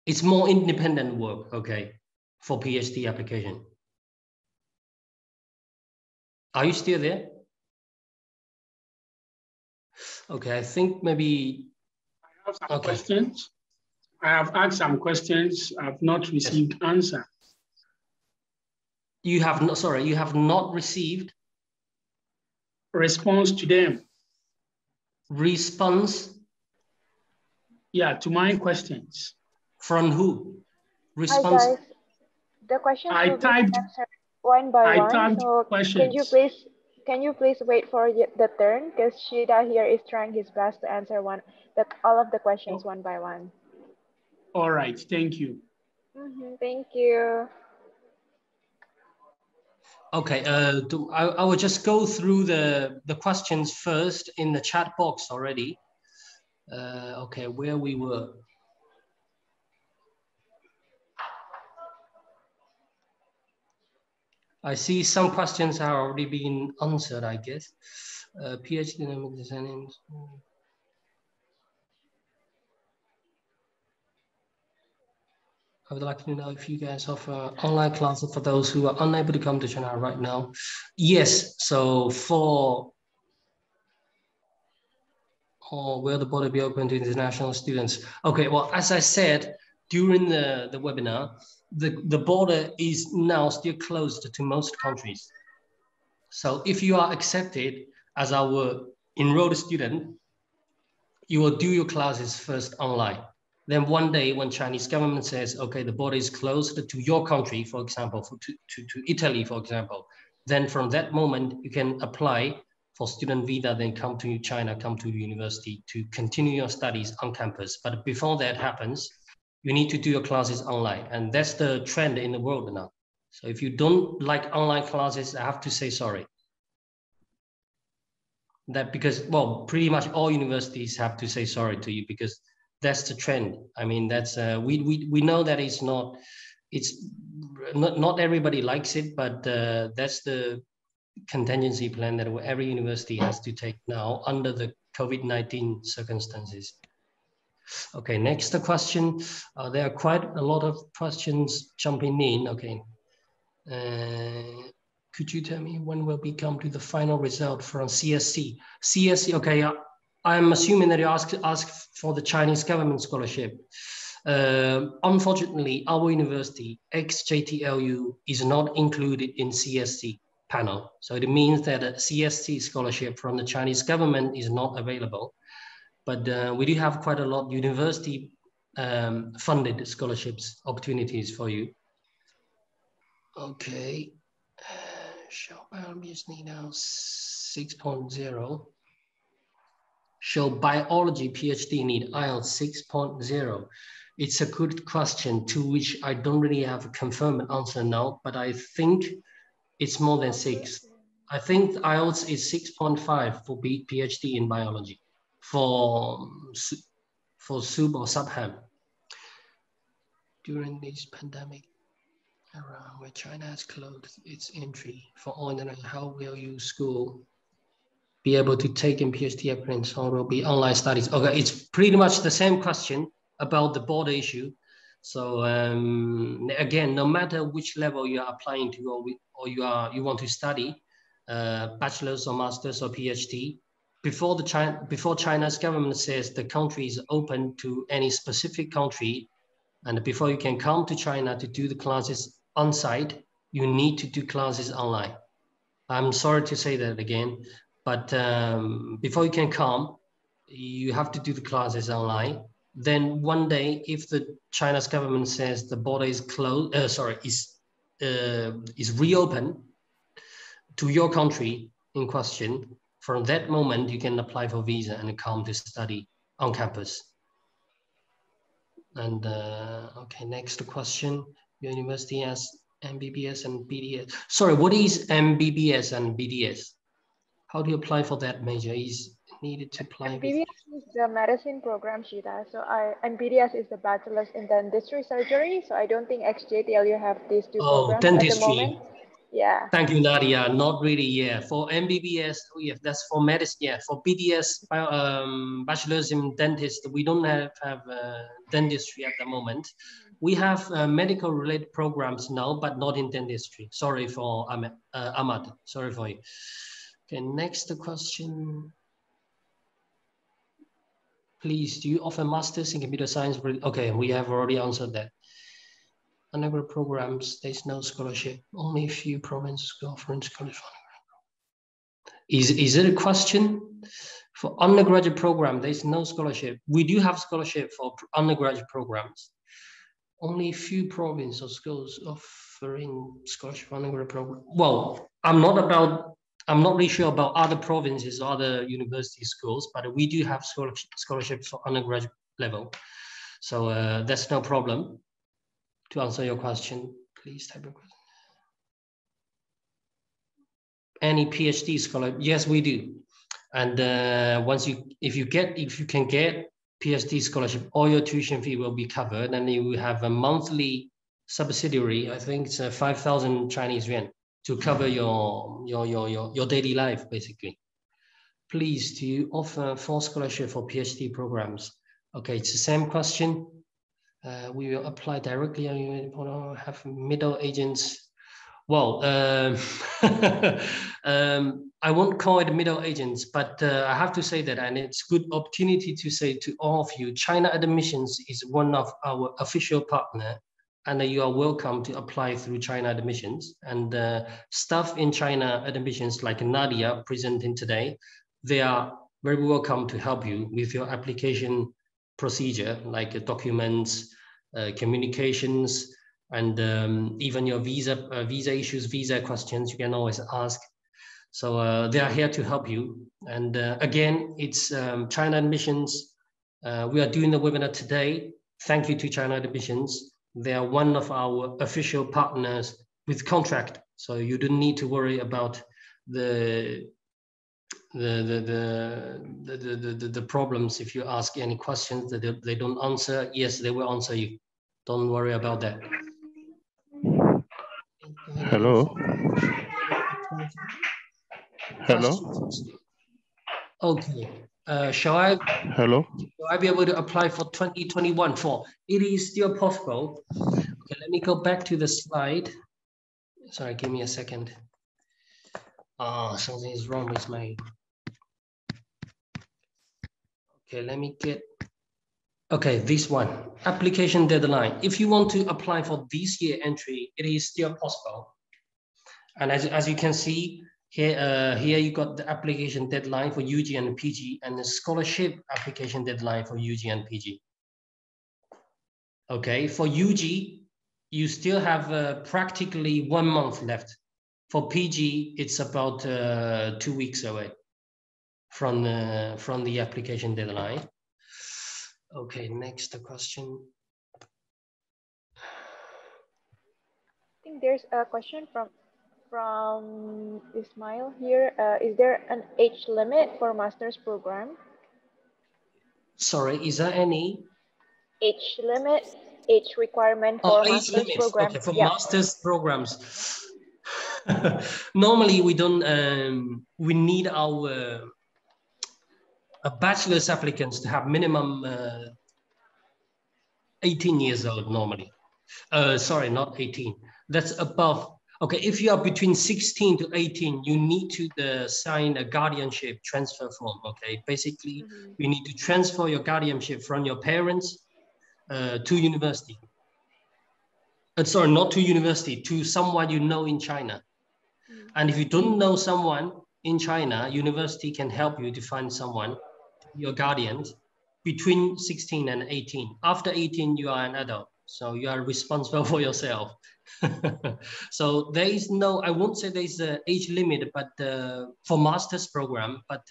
It's more independent work, okay, for PhD application. Are you still there? Okay, I think maybe. I have some questions. I have asked some questions. I've not received answer. You have not. Sorry, you have not received response to them. Response. Yeah, to my questions. From who? Response. Hi guys. The questions will be answered one by one. So can you please wait for the turn, because Shida here is trying his best to answer all of the questions one by one. All right, thank you. Thank you. Okay, I will just go through the questions first in the chat box already. Okay, where we were. I see some questions are already being answered, I guess. PhD dynamic design. I would like to know if you guys offer online classes for those who are unable to come to China right now. Yes, so will the border be open to international students? Okay, well, as I said during the webinar, the border is now still closed to most countries. So if you are accepted as our enrolled student, you will do your classes first online. Then one day when Chinese government says, okay, the border is closed to your country, for example, to Italy, for example, then from that moment, you can apply for student visa, then come to China, come to the university to continue your studies on campus. But before that happens, you need to do your classes online. And that's the trend in the world now. So if you don't like online classes, I have to say sorry. That because, well, pretty much all universities have to say sorry to you, because that's the trend. I mean, that's we know that it's not everybody likes it, but that's the contingency plan that every university has to take now under the COVID-19 circumstances. Okay, next question. There are quite a lot of questions jumping in. Okay. Could you tell me when will we come to the final result from CSC? CSC, okay, I'm assuming that you ask for the Chinese government scholarship. Unfortunately, our university, XJTLU, is not included in CSC panel. So it means that a CSC scholarship from the Chinese government is not available. But we do have quite a lot of university funded scholarships opportunities for you. Okay. Shall obviously now 6.0. show biology PhD need IELTS 6.0? It's a good question to which I don't really have a confirmed answer now, but I think it's more than 6. I think IELTS is 6.5 for PhD in biology for sub or subham. During this pandemic, around where China has closed its entry for all internet, how will you school be able to take in PhD applicants, or will be online studies? Okay, it's pretty much the same question about the border issue. So again, no matter which level you are applying to, or you want to study, bachelor's or master's or PhD, before China's government says the country is open to any specific country, and before you can come to China to do the classes on site, you need to do classes online. I'm sorry to say that again, but before you can come, you have to do the classes online. Then one day, if the China's government says the border is closed, is reopened to your country in question, from that moment you can apply for visa and come to study on campus. And okay, next question. Your university has MBBS and BDS. Sorry, what is MBBS and BDS? How do you apply for that major? Is needed to apply? MBBS is the medicine program, Shida. So BDS is the Bachelors in Dentistry Surgery. So I don't think XJTLU have these two programs dentistry. at the moment. Yeah. Thank you, Nadia. Not really. Yeah. For MBBS, yeah, that's for medicine. Yeah. For BDS, Bachelors in Dentist, we don't have dentistry at the moment. We have medical related programs now, but not in dentistry. Sorry for Ahmad. Sorry for you. Okay. Next question. Please, do you offer masters in computer science? Okay, we have already answered that. Undergraduate programs, there's no scholarship. Only a few provinces go offering scholarship. Is it a question? For undergraduate program, there's no scholarship. We do have scholarship for undergraduate programs. Only a few provinces or schools offering scholarship for undergraduate program. Well, I'm not really sure about other provinces or other university schools, but we do have scholarships for undergraduate level. So that's no problem. To answer your question, please type a question. Any PhD scholar? Yes, we do. And if you can get PhD scholarship, all your tuition fee will be covered, and you will have a monthly subsidiary. I think it's 5,000 Chinese yuan to cover your daily life, basically. Please, do you offer full scholarship for PhD programs? Okay, it's the same question. We will apply directly, and have middle agents. Well, I won't call it middle agents, but I have to say that, and it's a good opportunity to say to all of you, China Admissions is one of our official partner, and you are welcome to apply through China Admissions. And staff in China Admissions, like Nadia presenting today, they are very welcome to help you with your application procedure, like documents, communications, and even your visa issues, visa questions, you can always ask. So they are here to help you. And again, it's China Admissions. We are doing the webinar today. Thank you to China Admissions. They are one of our official partners with contract. So you don't need to worry about the problems if you ask any questions that they don't answer. Yes, they will answer you. Don't worry about that. Hello. Hello. Okay. Shall I be able to apply for 2021 for? It is still possible. Okay, let me go back to the slide. Sorry, give me a second. Something is wrong with my. Okay, let me get. Okay, this one, application deadline. If you want to apply for this year entry, it is still possible. And as you can see here, here you got the application deadline for UG and PG, and the scholarship application deadline for UG and PG. Okay, for UG, you still have practically 1 month left. For PG, it's about 2 weeks away. from the application deadline. Okay, next question. I think there's a question from Ismail here. Is there an age limit for master's program? Sorry, is there any? Age limit, age requirement for master's program. Okay, for master's programs. Normally we don't, we need our bachelor's applicants to have minimum 18 years old normally. Sorry, not 18. That's above. Okay, if you are between 16 to 18, you need to sign a guardianship transfer form, okay? Basically, you need to transfer your guardianship from your parents to university. Sorry, not to university, to someone you know in China. And if you don't know someone in China, university can help you to find someone, your guardians, between 16 and 18. After 18, you are an adult, so you are responsible for yourself. So there is no, I won't say there is an age limit, but for master's program, but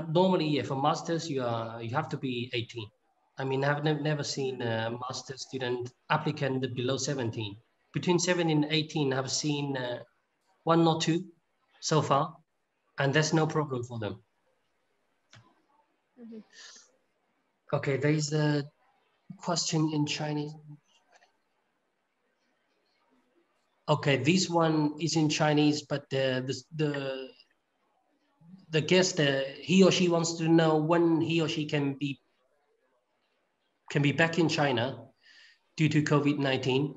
normally, yeah, for masters, you have to be 18. I mean, I've never seen a master's student applicant below 17. Between 17 and 18, I've seen one or two so far, and that's no problem for them. Okay, there is a question in Chinese. Okay, this one is in Chinese, but the guest, he or she wants to know when he or she can be back in China due to COVID-19.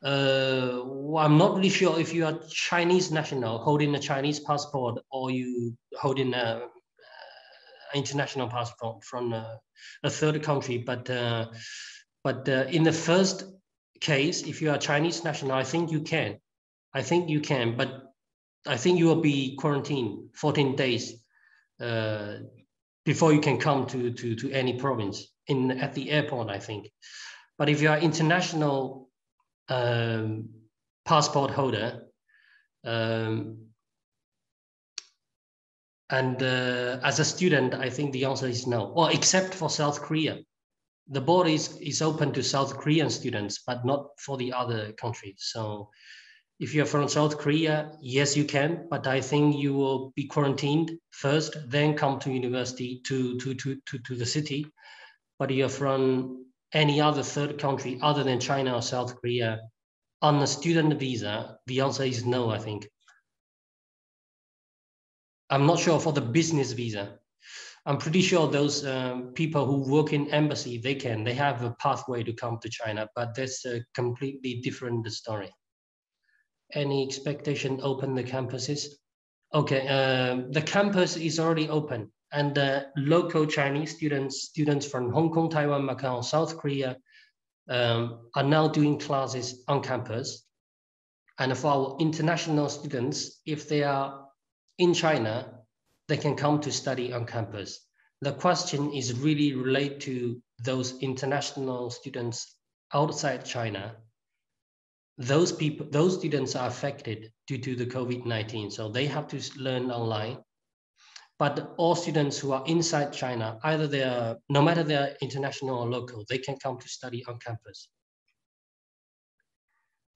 Well, I'm not really sure if you are Chinese national holding a Chinese passport or you holding a international passport from a third country. But in the first case, if you are Chinese national, I think you can. But I think you will be quarantined 14 days before you can come to any province at the airport, I think. But if you are international passport holder, and as a student, I think the answer is no. Well, except for South Korea. The border is open to South Korean students, but not for the other countries. So if you're from South Korea, yes, you can, but I think you will be quarantined first, then come to university to the city. But you're from any other third country other than China or South Korea on a student visa, the answer is no, I think. I'm not sure for the business visa. I'm pretty sure those people who work in embassy, they have a pathway to come to China, but that's a completely different story. Any expectation open the campuses? Okay, the campus is already open, and the local Chinese students from Hong Kong, Taiwan, Macau, South Korea are now doing classes on campus. And for our international students, if they are in China, they can come to study on campus. The question is really related to those international students outside China. Those students are affected due to the COVID-19, so they have to learn online. But all students who are inside China, no matter they're international or local, they can come to study on campus.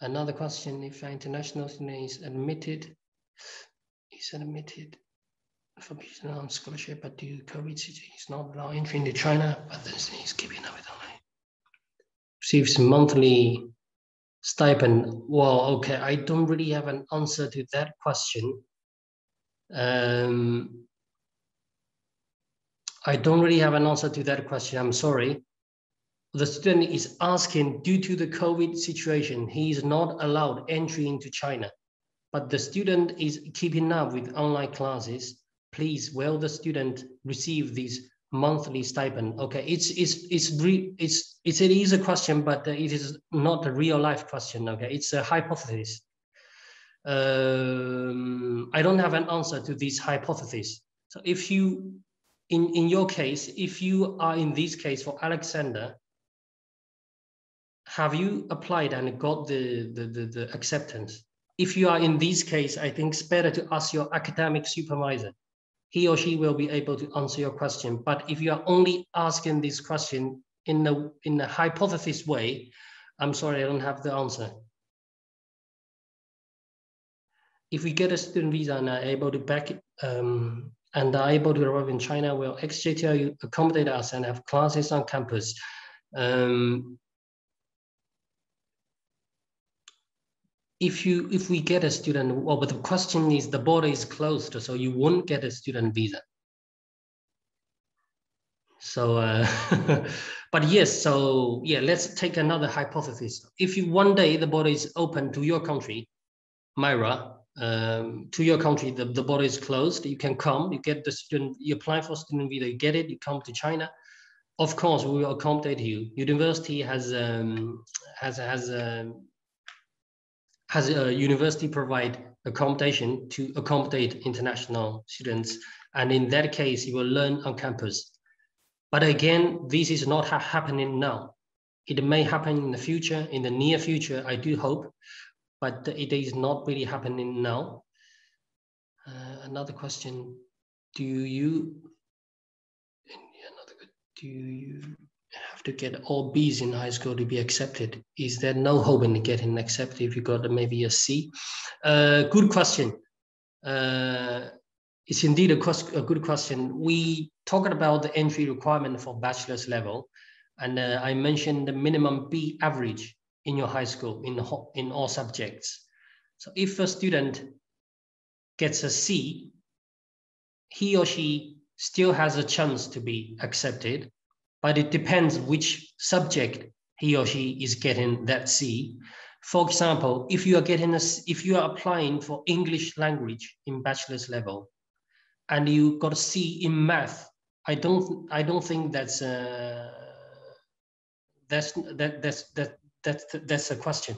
Another question, if an international student is admitted for on scholarship, but due to COVID situation, he's not allowed entry into China, but then he's keeping up with online. Receives monthly stipend. Well, okay, I don't really have an answer to that question. I don't really have an answer to that question, I'm sorry. The student is asking, due to the COVID situation, he is not allowed entry into China, but the student is keeping up with online classes. Please, will the student receive these monthly stipend? Okay, it is a question, but it is not a real life question. Okay, it's a hypothesis. I don't have an answer to this hypothesis. So if you, in your case, if you are in this case for Alexander, have you applied and got the acceptance? If you are in this case, I think it's better to ask your academic supervisor. he or she will be able to answer your question. But if you are only asking this question in a hypothesis way, I'm sorry, I don't have the answer. If we get a student visa and are able to and are able to arrive in China, will XJTLU accommodate us and have classes on campus? If we get a student, well, but the question is the border is closed, so you won't get a student visa. So, but yes, so yeah, let's take another hypothesis. If you one day the border is open to your country, Myra, to your country, the border is closed, you can come, you get the student, you apply for student visa, you get it, you come to China. Of course, we will accommodate you. University has a university provide accommodation to accommodate international students. And in that case, you will learn on campus. But again, this is not happening now. It may happen in the future, in the near future, I do hope, but it is not really happening now. Another question, do you have to get all B's in high school to be accepted? Is there no hope in getting accepted if you got maybe a C? Good question. It's indeed a good question. We talked about the entry requirement for bachelor's level, and I mentioned the minimum B average in your high school in all subjects. So if a student gets a C, he or she still has a chance to be accepted, but it depends which subject he or she is getting that C. For example, if you are applying for English language in bachelor's level, and you got a C in math, I don't think that's a question.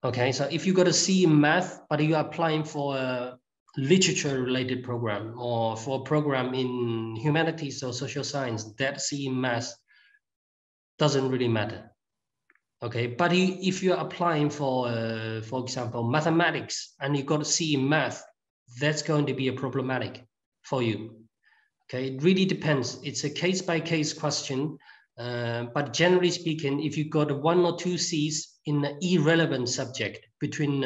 Okay, so if you got a C in math, but you are applying for a literature-related program or for a program in humanities or social science, that C in math doesn't really matter. Okay, but if you're applying for example, mathematics, and you got a C in math, that's going to be a problematic for you. Okay, it really depends. It's a case-by-case question, but generally speaking, if you got 1 or 2 C's in an irrelevant subject between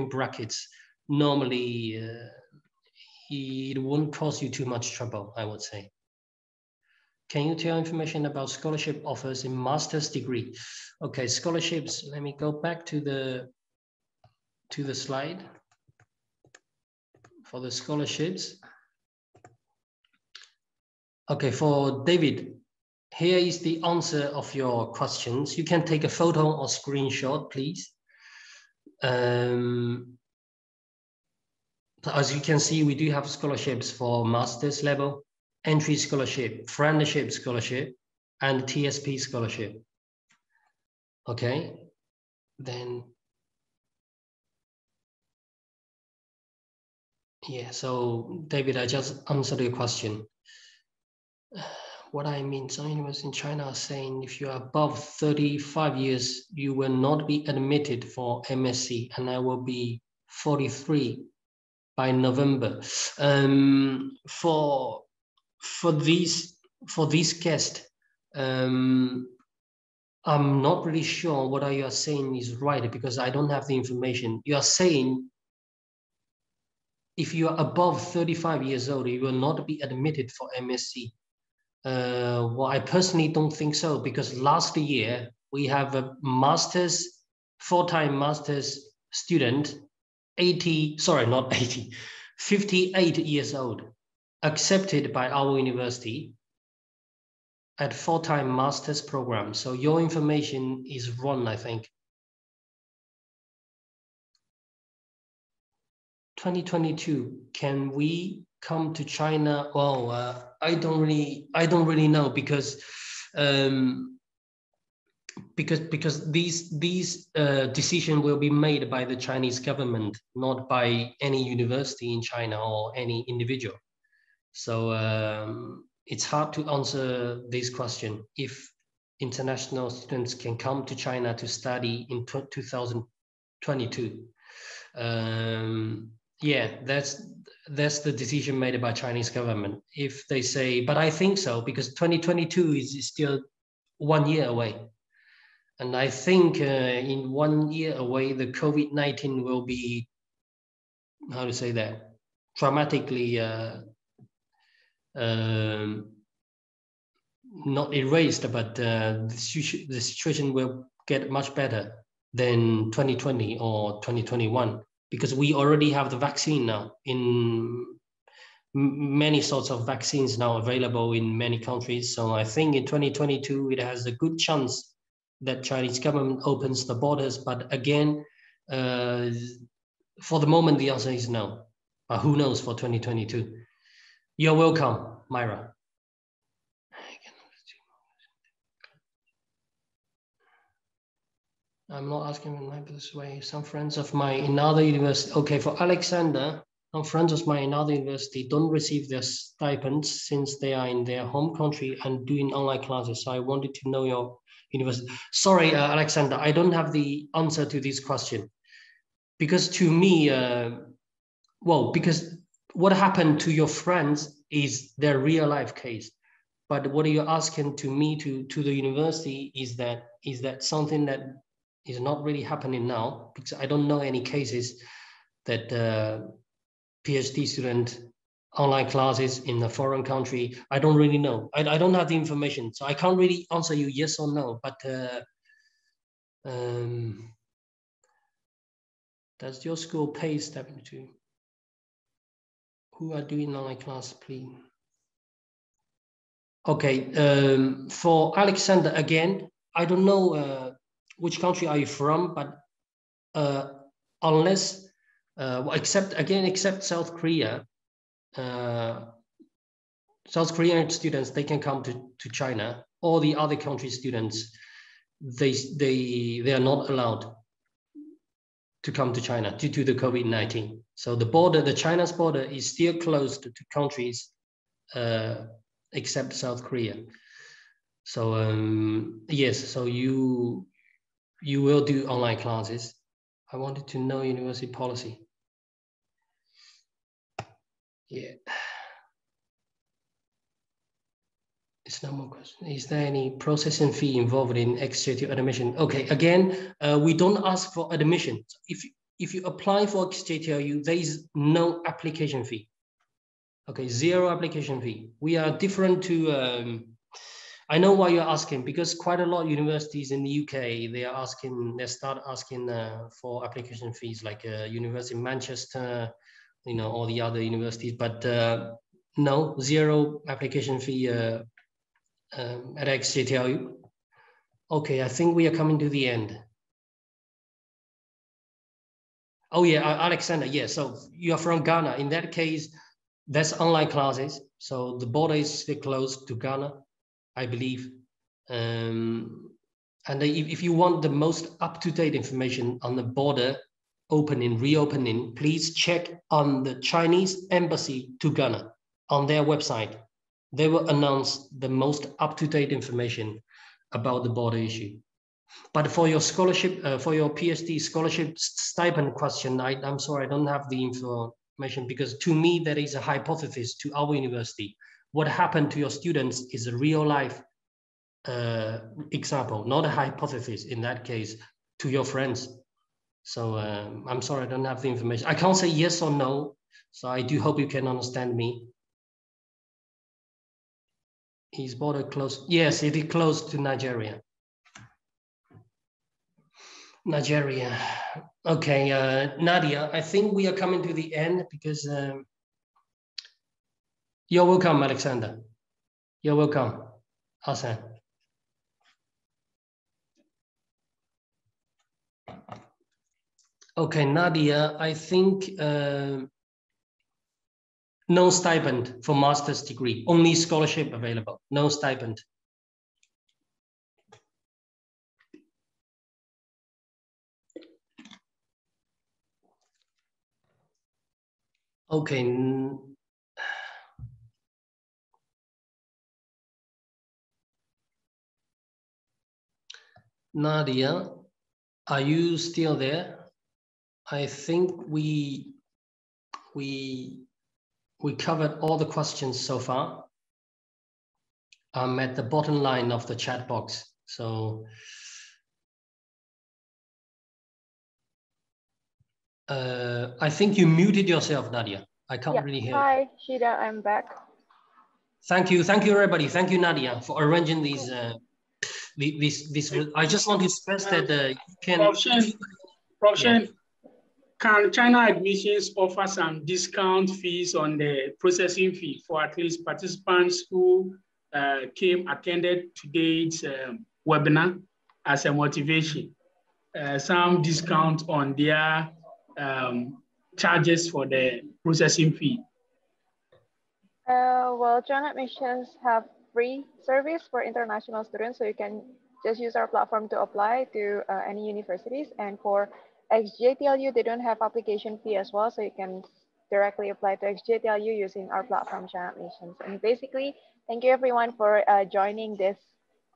brackets, normally it won't cause you too much trouble, I would say. Can you tell information about scholarship offers in master's degree? Okay, scholarships, let me go back to the slide for the scholarships. Okay, for David, here is the answer of your questions. You can take a photo or screenshot, please. As you can see, we do have scholarships for master's level, entry scholarship, friendship scholarship, and TSP scholarship. Okay, then, yeah, so David, I just answered your question. What I mean, some universities in China are saying if you are above 35 years, you will not be admitted for MSc, and I will be 43 by November. For this guest, I'm not really sure what you are saying is right, because I don't have the information. You are saying if you are above 35 years old, you will not be admitted for MSc. Well, I personally don't think so, because last year we have a master's, full-time master's student, 58 years old, accepted by our university at full-time master's program. So your information is wrong, I think. 2022, can we come to China? Well, I don't really know, because these decisions will be made by the Chinese government, not by any university in China or any individual. So it's hard to answer this question if international students can come to China to study in 2022. Yeah, that's the decision made by Chinese government. If they say, but I think so, because 2022 is still 1 year away. And I think in 1 year away, the COVID-19 will be, how to say that, dramatically not erased, but the situation will get much better than 2020 or 2021, because we already have the vaccine now. In many sorts of vaccines now available in many countries. So I think in 2022, it has a good chance that Chinese government opens the borders. But again, for the moment, the answer is no. But who knows for 2022? You're welcome, Myra. I'm not asking in this way. Some friends of mine in other university. Okay, for Alexander, some friends of mine in other university don't receive their stipends since they are in their home country and doing online classes. So I wanted to know your university. Sorry, Alexander, I don't have the answer to this question. Because to me, because what happened to your friends is their real life case. But what you're asking to me, to the university, is that something that is not really happening now, because I don't know any cases that PhD student online classes in a foreign country. I don't really know. I don't have the information, so I can't really answer you yes or no. But does your school pay stipend to who are doing online class, please? Okay, for Alexander again, I don't know which country are you from, but unless, except South Korea, South Korean students, they can come to China. All the other country students, they are not allowed to come to China due to the COVID-19. So the border, the China's border is still closed to countries except South Korea. So yes, so you will do online classes. I wanted to know university policy. Yeah. It's no more question. Is there any processing fee involved in XJTLU admission? Okay, again, we don't ask for admission. If you apply for XJTLU, there is no application fee. Okay, zero application fee. We are different to, I know why you're asking, because quite a lot of universities in the UK, they start asking for application fees, like University of Manchester, all the other universities, but no, zero application fee at XJTLU. Okay, I think we are coming to the end. Oh yeah, Alexander, yeah, so you're from Ghana. In that case, that's online classes. So the border is still closed to Ghana, I believe. And if you want the most up-to-date information on the border reopening, please check on the Chinese embassy to Ghana on their website. They will announce the most up-to-date information about the border issue. But for your scholarship, for your PhD scholarship stipend question, I'm sorry, I don't have the information, because to me, that is a hypothesis to our university. What happened to your students is a real life example, not a hypothesis in that case to your friends. So I'm sorry, I don't have the information. I can't say yes or no. So I do hope you can understand me. Is border closed? Yes, it is closed to Nigeria. Nigeria. Okay, Nadia, I think we are coming to the end, because you're welcome, Alexander. You're welcome, Hassan. Okay, Nadia, I think no stipend for master's degree, only scholarship available, no stipend. Okay. Nadia, are you still there? I think we we covered all the questions so far. I'm at the bottom line of the chat box. So I think you muted yourself, Nadia. I can't really hear. Hi, Shida, I'm back. Thank you, everybody. Thank you, Nadia, for arranging these. I just want to stress that you can. Prof. Shen, can China Admissions offer some discount fees on the processing fee for at least participants who attended today's webinar as a motivation? Some discount on their charges for the processing fee. Well, China Admissions have free service for international students, so you can just use our platform to apply to any universities. And for XJTLU, they don't have application fee as well, so you can directly apply to XJTLU using our platform, China Admissions. And basically, thank you everyone for joining this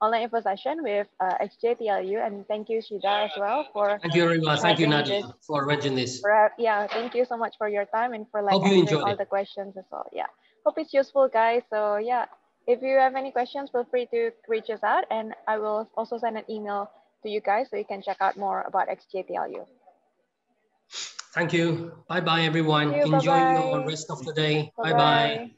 online info session with XJTLU, and thank you, Shida, as well for. Thank you very much. Thank you, Nadia, for arranging this. Yeah, thank you so much for your time and for like Hope you answering all it. the questions as well. Yeah, hope it's useful, guys. So yeah, if you have any questions, feel free to reach us out, and I will also send an email to you guys so you can check out more about XJTLU. Thank you. Bye bye, everyone. You, enjoy bye-bye. your rest of the day. Bye-bye. Bye bye.